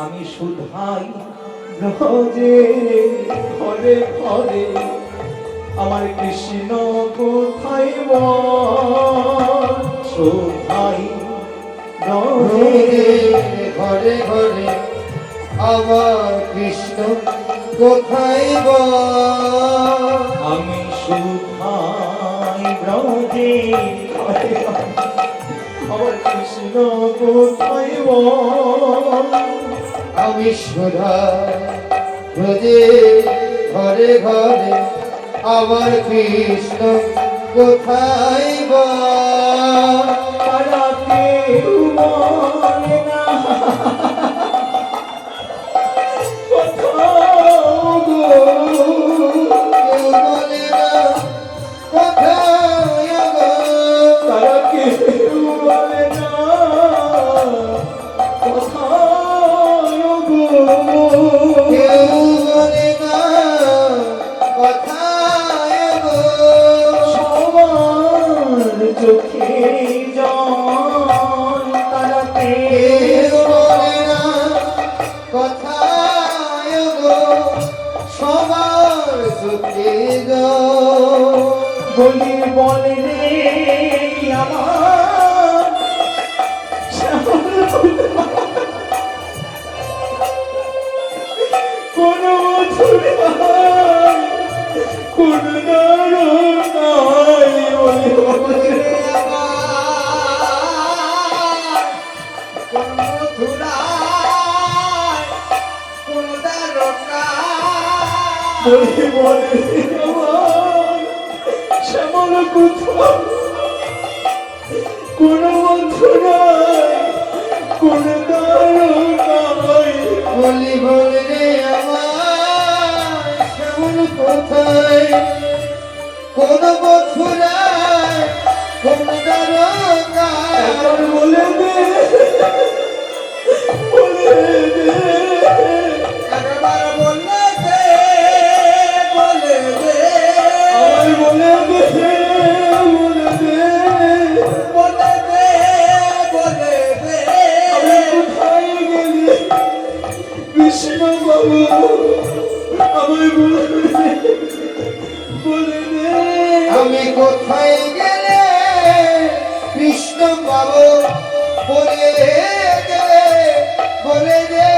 আমি সুধাই ব্রজে ঘরে ঘরে আমার কৃষ্ণ কোথায় বল, সুধাই ব্রজে ঘরে ঘরে আমার কৃষ্ণ কোথায় বল, আমি সুধাই ব্রজে ঘরে ঘরে আমার কৃষ্ণ কোথায় বল, আমি সদা ব্রজে ঘরে ঘরে আমার কৃষ্ণ কোথায় বল, তারা কেউ বলে না কোথাও গো, কেউ বলে না কোথায় গো, তারা কেউ বলে না কোথাও গো, কেউ বলে না কোথায় গো, সবার চোখে জল, তারা কেউ কেউ বলে না কোথায় গো, সবার সুখে গো, বলি বলে রে আমার কোন কোন নাই বলে বলে রে বলি বলে রে আমার শ্যামল কোথাও কোন বন্ধু নাই, কোন নাই বলি বলে রে আমার শ্যামল কোথায়, কোন বছরায় কোন দ্বারকায়, এখন বলে দে বলে দে একবার বলে দে, বলে দে, আমার বলে দে বলে দে বলে দে, বলে দে, আমি কোথায় গেলি কৃষ্ণ বাবু, আমায় বলে দে বলে দে আমি কোথায় গেলে কৃষ্ণ পাবো, বলে দে, বলে দে,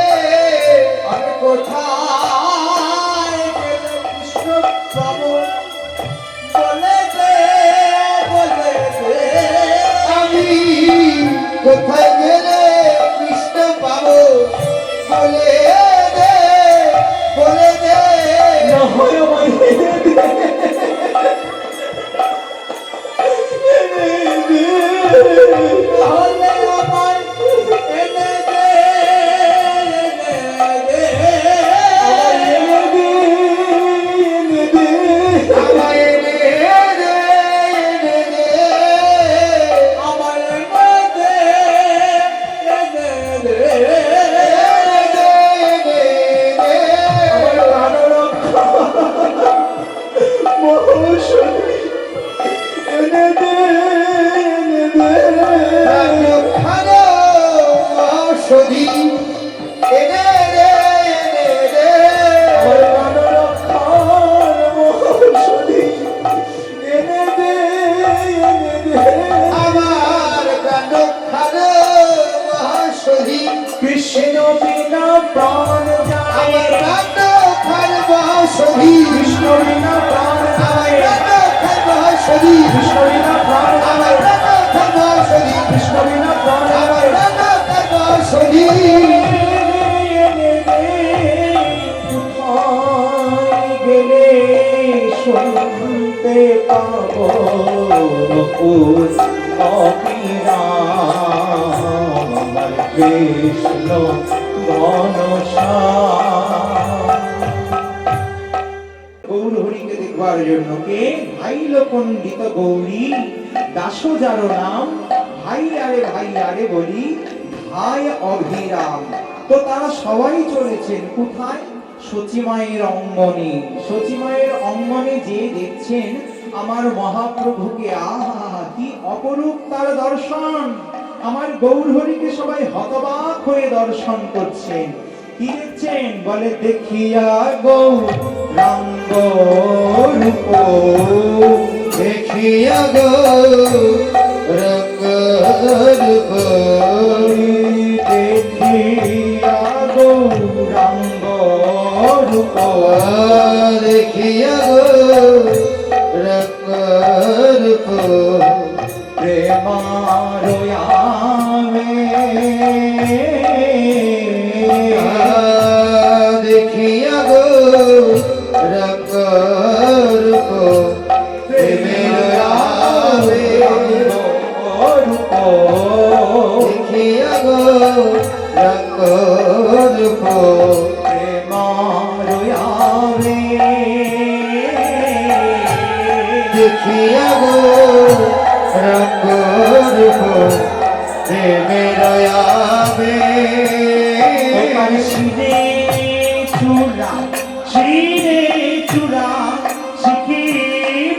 আমি কোথায় গেলে কৃষ্ণ পাবো, বলে দে, বলে দে, আমি কোথায় গেলে কৃষ্ণ পাবো, বলে দে, বলে দে, না হয় আমায় এনে দে এনে দে তাহলে আমায় এনে দে, এনে দে, সদি কৃষ্ণ বিনা প্রাণ আমার প্রাণ ধর্ম সদি কৃষ্ণ বিনা প্রাণ আমার প্রাণ ধর্ম সদি কোথায় গেলে শুনতে পাবো আমার কৃষ্ণ ঘনশ্যাম। গৌর হরিকে দেখবার জন্য কে ভাই পণ্ডিত গৌরী দাস যার নাম ভাই আরে বলি ভাই অভিরাম। তো তারা সবাই চলেছেন কোথায়? সচিমায়ের অঙ্গনে। সচিমায়ের অঙ্গনে যে দেখছেন আমার মহাপ্রভুকে, আহা কি অপরূপ তার দর্শন। আমার গৌর হরিকে সবাই হতবাক হয়ে দর্শন করছেন। কি দেখছেন? বলে দেখিয়া গৌরাঙ্গ রূপ, দেখিয়া গো রঙ্গ রূপ দেখিয়া গৌরাঙ্গ রূপ, দেখিয়া গো রঙ্গ রূপ প্রেমারয়ামে দেখিয়া গো রঙ্গ রূপ প্রেমের আবে রূপ দেখিয়া গো রঙ্গ রূপ প্রেমারয়ামে দেখিয়া গো রঙ্গ রূপ প্রেমের আবে শিরে চূড়া শিরে চূড়া শিখি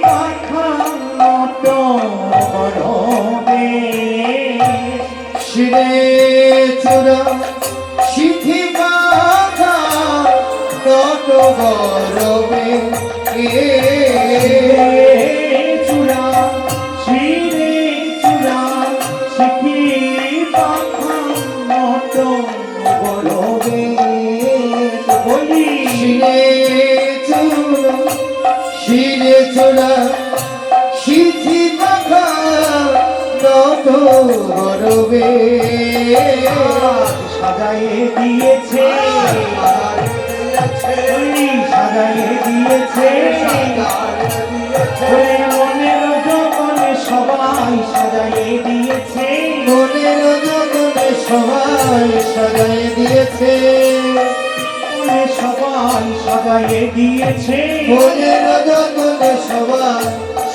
পাখা নট বরবে শিরে চূড়া শিখি পাখা নট গরবে চূড়া শিরে চূড়া শিখি পাখা নট বরবে বলি শিরে চূড়া শিরে চূড়া শিখি পাখা নট গরবে সাজায়ে দিয়েছে সাজায়ে দিয়েছে মনের যতনে সবাই সাজায়ে দিয়েছে মনের জগতে সবাই সাজাই দিয়েছে মনে সবাই সাজায়ে দিয়েছে মনের জগতে সবাই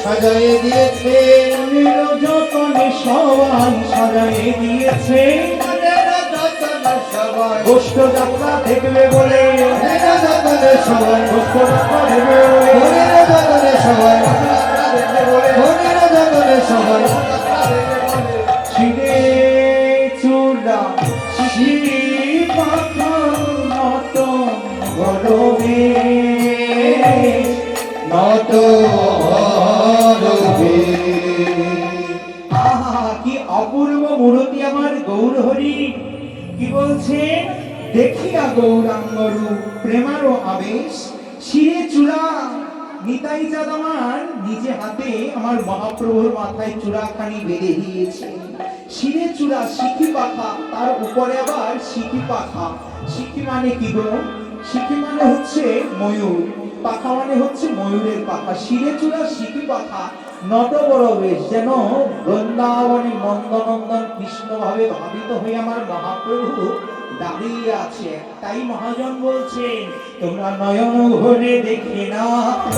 সাজাই দিয়েছে মনের যতনে সবাই সাজায়ে দিয়েছে মনের জগতে সবাই গোষ্ঠ যাত্রা দেখবে বলে মনের জগতে সবাই গোষ্ঠ যাত্রা দেখবে বলে মনের জগতে সবাই মনের জগতে সবাই শিরে চূড়া শিরি পাখা নত গরবে নত রবে আহা কি অপূর্ব মূরতি আমার গৌর হরি। কি বলছে? দেখিয়া গৌরাঙ্গ রূপ প্রেমারও আবেশ শিরে চূড়া। নিতাই চাঁদ আমার নিজে হাতে আমার মহাপ্রভুর মাথায় চূড়াখানি বেঁধে দিয়েছে। শিরে চূড়া শিখি পাখা, তার উপরে আবার শিখি পাখা। শিখি মানে কি গো? শিখি মানে হচ্ছে ময়ূর, পাখা মানে হচ্ছে ময়ূরের পাখা। শিরে চূড়া শিখি পাখা নত বড় বেশ, যেন বৃন্দাবনে নন্দনন্দন কৃষ্ণ ভাবে ভাবিত হয়ে আমার মহাপ্রভু দাঁড়িয়ে আছে। তাই মহাজন বলছেন তোমরা নয়ন ভরে দেখে না,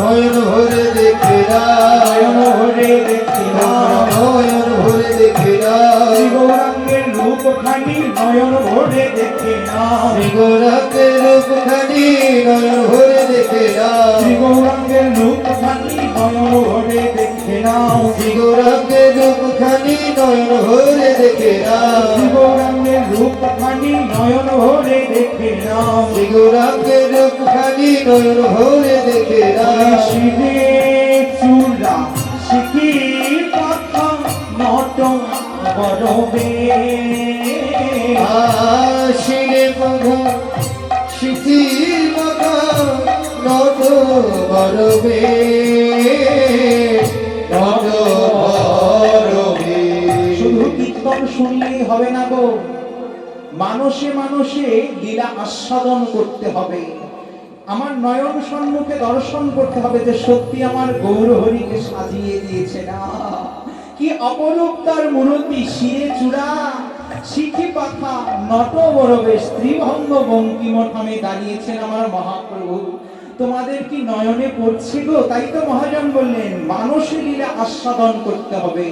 নয়ন ভরে দেখে না নয়ন ভরে দেখে না নয়ন ভরে দেখে না শ্রী গৌরাঙ্গের রূপ খানি নয়ন ভরে দেখে না, শ্রী গৌরাঙ্গের রূপ খানি নয়ন ভরে দেখে না শ্রী গৌরাঙ্গের রূপ খানি নয়ন ভরে দেখে না, শ্রী গৌরাঙ্গের রূপ খানি নয়ন ভরে দেখে না শ্রী গৌরাঙ্গের রূপ খানি নয়ন ভরে দেখে না, শ্রী গৌরাঙ্গের রূপ খানি নয়ন ভরে দেখে না শিরে চূড়া শিখি পাখা নট বরবে আশিরে মধা শিথির মধা নত বরবে নত শুনলেই হবে না গো, মানুষে মানুষে লীলা আস্বাদন করতে হবে। আমার নয়ন সম্মুখে দর্শন করতে হবে যে সত্যি আমার গৌরহরিকে সাজিয়ে দিয়েছে না। কি অপরূপ তার মূরতি, শিরে চূড়া, শিখি পাখা, নট বরবেশ, ত্রিভঙ্গ বঙ্কিমঠামে দাঁড়িয়েছেন আমার মহাপ্রভু। তোমাদের কি নয়নে পড়ছে গো? তাই তো মহাজন বললেন মানুষের লীলা আস্বাদন করতে হবে।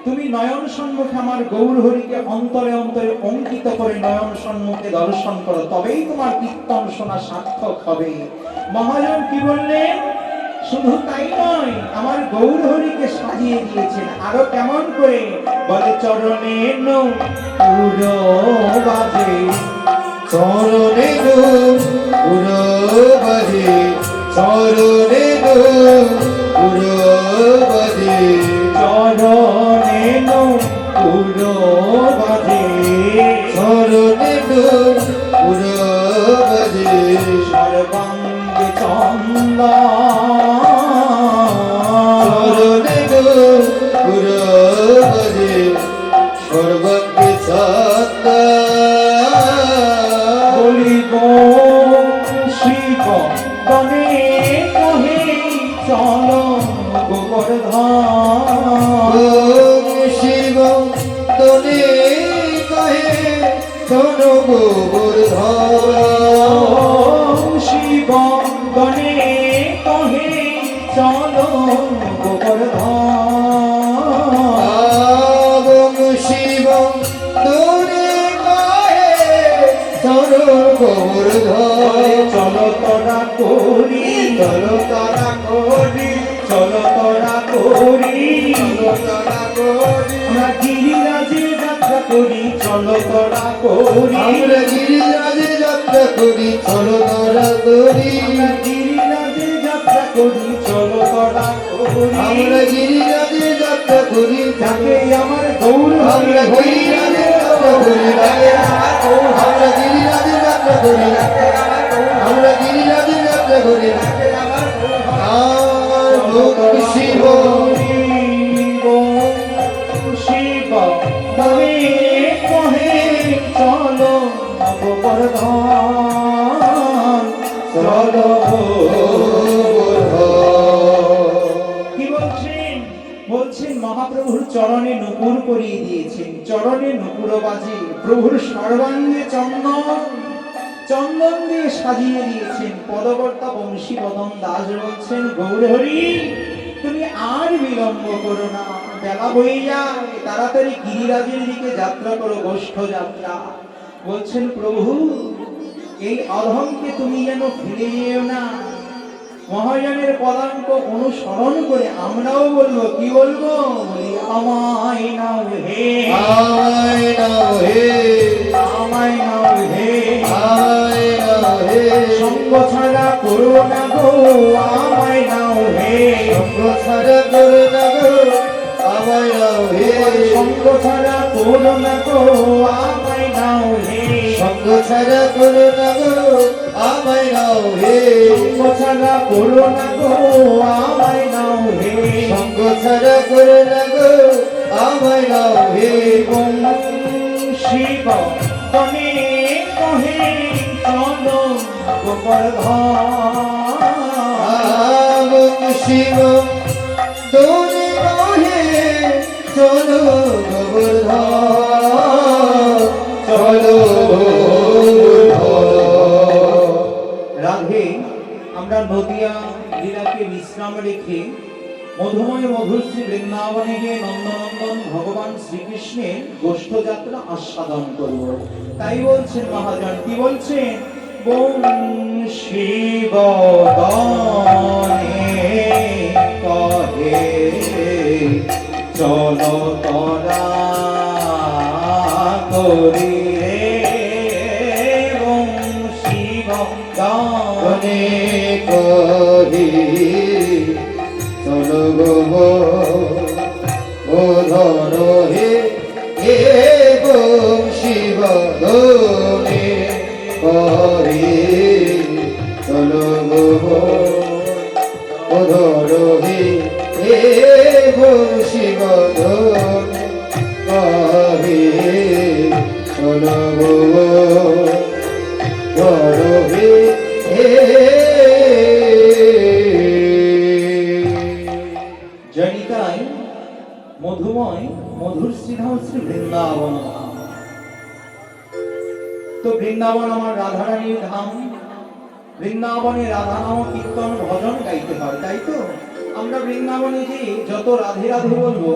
তুমি নয়ন সম্মুখে আমার গৌরহরিকে অন্তরে অন্তরে অঙ্কিত করে নয়ন সম্মুখে দর্শন করো, তবেই তোমার কীর্তন শোনা সার্থক হবে। মহাজন কি বললেন? শুধু তাই নয়, আমার গৌরহরিকে সাজিয়ে দিয়েছেন আরো কেমন করে, বলে চরণে পুরো বাজে, চরণে পুরো বাজে, চরণে পুরো বাজে, চরণে পুরো বাজে, চরণে পুরো বাজে, সর্বাঙ্গে চন্দন, চরণে পুরো বাজে, সর্বাঙ্গে চন্দন, বলিব শিব বনে কহে চলো গোবর্ধন, শিব তোনে কহে চলো গোবর্ধন, শিব বনে কহে চলো গোবর্ধন, শিব তোনে কহে চলো গোবর্ধন, চলো তোরা করি, চলো তারা করি, চলো তোরা করি, চলো তারা করি, আমরা গিরিরাজে যাত্রা করি, চলো তোরা করি, আমরা গিরিরাজে যাত্রা করি, চলো তারা করি, আমরা গিরিরাজে যাত্রা করি, চলো তোরা করি, আমরা গিরিরাজে যাত্রা করি, যাকে আমার গৌর আমরা গিরিরাজে যাত্রা করি, আমরা গিরিরাজে যাত্রা করি, আমরা গিরিরাজে যাত্রা করি, আর ভক্তি শিব শিব তবে কহে চলো গোবর্ধন, চলো কি বলছেন? বলছেন মহাপ্রভুর চরণে নূপুর পরিয়ে দিয়েছেন, চরণে নূপুর বাজে, প্রভুর সর্বাঙ্গে চন্দন, চন্দন দিয়ে সাজিয়ে দিয়েছেন। পদকর্তা বংশী বদন দাস বলছেন গৌরহরি তুমি আর বিলম্ব করো না, বেলা বয়ে যায়, তাড়াতাড়ি গিরিরাজের দিকে যাত্রা করো, গোষ্ঠ যাত্রা। বলছেন প্রভু এই অধমকে তুমি যেন ফিরে যেও না। মহাজনের পদাঙ্ক অনুসরণ করে আমরাও বলবো, কি বলবো? বলি আমায় নাও হে, আমায় নাও হে, আমায় নাও হে, আমায় নাও হে, সঙ্গ ছাড়া করো না গো, আমায় নাও হে, সঙ্গ ছাড়া করো না গো, আমায় নাও হে, সঙ্গ ছাড়া করো না গো, আমায় নাও হে, সঙ্গ ছাড়া করো না গো, আমায় নাও হে, সঙ্গ ছাড়া করো না গো, আমায় নাও হে, সঙ্গ ছাড়া করো না গো, আমায় নাও হে, শিব বনে কহে চলো গোবর্ধন, শিব তোরে কহে চলো গোবর্ধন, চলো রাধে আমরা নদিয়া জেলাকে বিশ্রাম রেখে মধুময় মধুশ্রী বৃন্দাবনে গিয়ে নন্দনন্দন ভগবান শ্রীকৃষ্ণের গোষ্ঠ যাত্রা আস্বাদন করব। তাই বলছেন মহাজন, কি বলছেন? শিব কহে চলো তরা করি শিব গনে কহি চলো গোবর্ধন হে, এবং শিব গনে কহি চলো গোবর্ধন হে, এবং শিব গনে কহি হচ্ছে বৃন্দাবন ধাম। তো বৃন্দাবন আমার রাধারানীর ধাম, বৃন্দাবনে রাধা নাম কীর্তন ভজন গাইতে হয়, তাই তো আমরা বৃন্দাবনে যে যত রাধে রাধে বলবো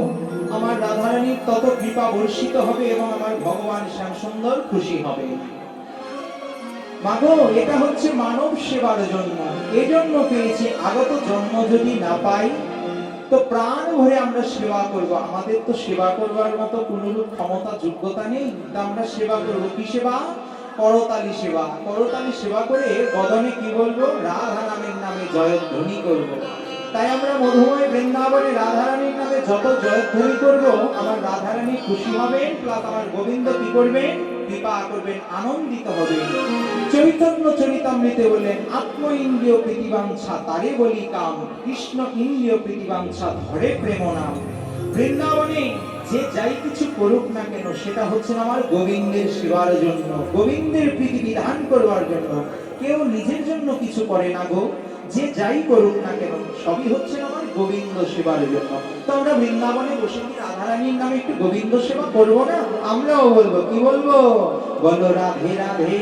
আমার রাধারানীর তত কৃপা বর্ষিত হবে এবং আমার ভগবান শ্যাম সুন্দর খুশি হবে। মাগো, এটা হচ্ছে মানব সেবার জন্য, এজন্য পেয়েছি। আগত জন্ম যদি না পাই তো প্রাণ ভরে আমরা সেবা করব। আমাদের তো সেবা করবার মতো কোনরূপ ক্ষমতা যোগ্যতা নেই, তা আমরা সেবা করব। কি সেবা? করতালি সেবা। করতালি সেবা করে বদনে কি বলবো? রাধা নামের নামে জয়ধ্বনি করব। তাই আমরা মধুময় বৃন্দাবনে রাধারানীর নামে যত জয়ধ্বনি করব আমার রাধারানী খুশি হবেন, প্লাস আমার গোবিন্দ কি করবেন? কৃপা করবেন, আনন্দিত হবেন। চৈতন্য চরিতামৃতে বললেন আত্ম ইন্দ্রিয় প্রীতিবাঞ্ছা তারে বলি কাম, কৃষ্ণ ইন্দ্রিয় প্রীতিবাঞ্ছা ধরে প্রেম নাম। বৃন্দাবনে যে যাই কিছু করুক না কেন সেটা হচ্ছে আমার গোবিন্দের সেবার জন্য, গোবিন্দের প্রীতি বিধান করবার জন্য। কেউ নিজের জন্য কিছু করে না গো, যে যাই করুক না কেন সবই হচ্ছে আমার গোবিন্দ সেবার জন্য। তো আমরা বৃন্দাবনে বসে কি রাধারানীর নামে একটু গোবিন্দ সেবা করবো না? আমরাও বলবো, কি বলবো? বলো রাধে রাধে,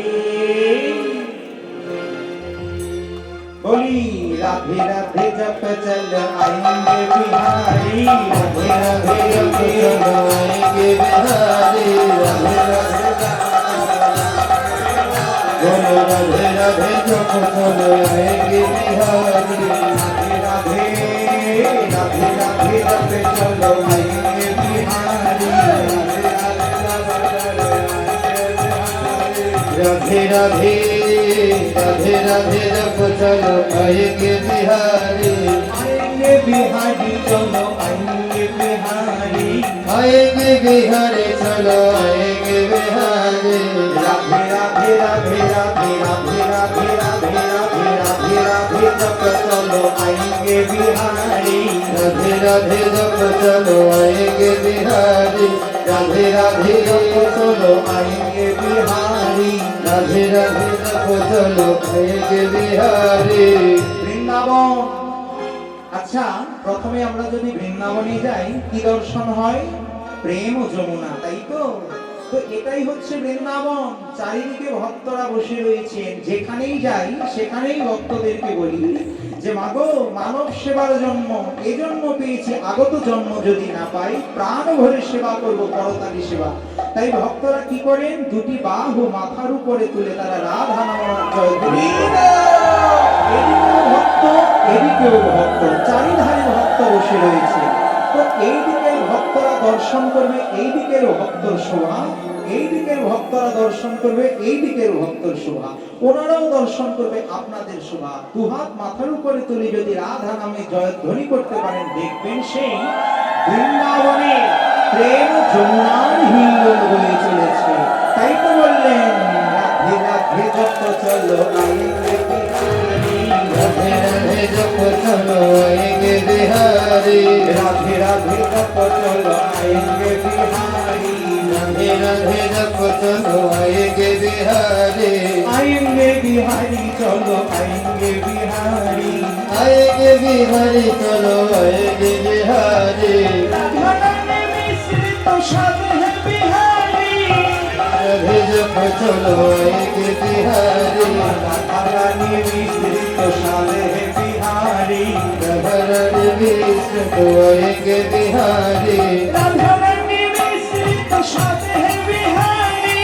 বলি রাধে রাধে জপ চল আएंगे बिहारी, राधे राधे जप चल आएंगे बिहारी, राधे राधे बोलो राधे राधे जप चल आएंगे बिहारी, राधे राधे राधे जप चल आएंगे बिहारी, राधे राधे राधे राधे जप चलो आएंगे बिहारी, आएंगे बिहारी चलो आएंगे बिहारी, आएंगे बिहारी चलो आएंगे बिहारी, राधे राधे राधे राधे राधे राधे राधे राधे राधे राधे जप चलो आएंगे बिहारी, राधे राधे जप चलो आएंगे बिहारी, राधे राधे जप चलो आएंगे बिहारी, राधे राधे जप चलो आएंगे बिहारी। বৃন্দাবন। আচ্ছা, প্রথমে আমরা যদি বৃন্দাবনে যাই কি দর্শন হয়? প্রেম যমুনা, তাই তো? তো এটাই হচ্ছে বৃন্দাবন। চারিদিকে ভক্তরা বসে রয়েছেন, যেখানেই যাই সেখানেই ভক্তদেরকে বলি যে মাগো, মানব সেবার জন্ম এজন্য পেয়েছি, আগত জন্ম যদি না পাই প্রাণ ভরে সেবা করব, করতালি সেবা। তাই ভক্তরা কি করেন? দুটি বাহু মাথার উপরে তুলে তারা রাধা নাম জয়ধ্বনি। এদিকেও ভক্ত এদিকেও ভক্ত, চারিধারে ভক্ত বসে রয়েছে। তো এই দিকের ভক্তরা দর্শন করবে এই দিকের ভক্তর শোভা, এই দিকের ভক্তরা দর্শন করবে এই দিকের ভক্তর শোভা, ওনারাও দর্শন করবে আপনাদের শোভা। দুহাত মাথার উপরে তুলে যদি রাধা নামে জয়ধ্বনি করতে পারেন দেখবেন সেই বৃন্দাবনে প্রেম যমুনার হিল্লোল বয়ে চলেছে। তাই তো বললেন রাধে রাধে জপ চলো আएंगे बिहारी, राधे राधे जप चलो आएंगे बिहारी, राधे राधे जप चलो आएंगे बिहारी, राधे राधे जप चलो आएंगे बिहारी, आएंगे बिहारी चलो आएंगे बिहारी, आएंगे बिहारी चलो आएंगे बिहारी, राधा रानी मिश्रित स्वाद है बिहारी, राधे जप चलो आएंगे बिहारी, राधा रानी मिश्रित स्वाद है बिहारी, राधा रानी मिश्रित आएंगे बिहारी, राधा रानी मिश्रित स्वाद है बिहारी,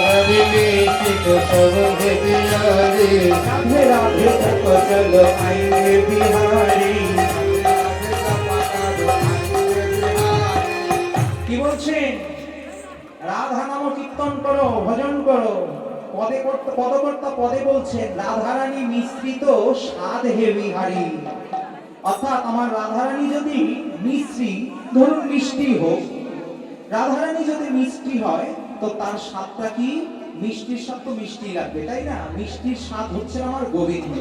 रानी मिश्रित स्वाद है बिहारी, राधे राधे जप चलो आएंगे बिहारी। কি বলছেন? রাধা নাম কীর্তন করো, ভজন করো। পদে পদকর্তা পদে বলছেন রাধারানী মিশ্রিত স্বাদ হে বিহারী, অর্থাৎ আমার রাধারানী যদি মিশ্রি, ধরুন মিষ্টি হোক, রাধারানী যদি মিষ্টি হয় তো তার স্বাদটা কি? মিষ্টির স্বাদ তো মিষ্টি লাগবে, তাই না? মিষ্টির স্বাদ হচ্ছে আমার গোবিন্দ।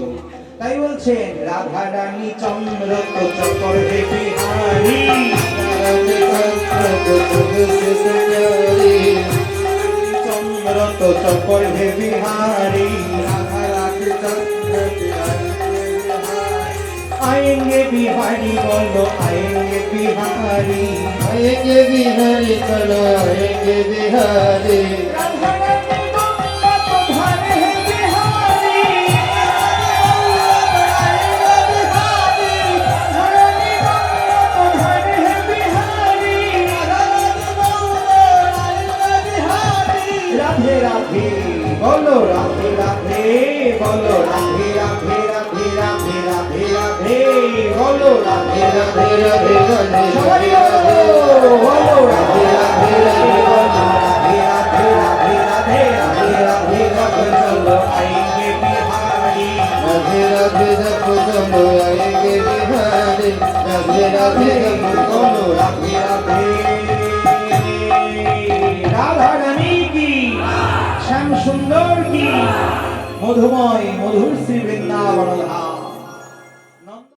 তাই বলছেন রাধারানী চন্দ্র তো চকর হে বিহারী, চন্দ্র তো চকর হে বিহারী, आएंगे बिहारी बोलो आएंगे बिहारी आएंगे बिहारी चलो आएंगे बिहारी राधा रानी गंगा तो धारे हैं बिहारी आएंगे बिहारी राधा रानी गंगा तो धारे हैं बिहारी राधे राधे बोलो राधे राधे बोलो राधे राधे राधे राधे राधे राधे बोलो राधे राधे राधे राधे सवारी बोलो राधे राधे राधे बोलो राधे राधे राधे राधे राधे राधे राधे चलो आएंगे बिहारी राधे राधे जप चलो आएंगे बिहारी राधे राधे जप बोलो राधे राधे राधा रानी की श्याम सुंदर की मधुमय मधुर श्री वृंदावन धाम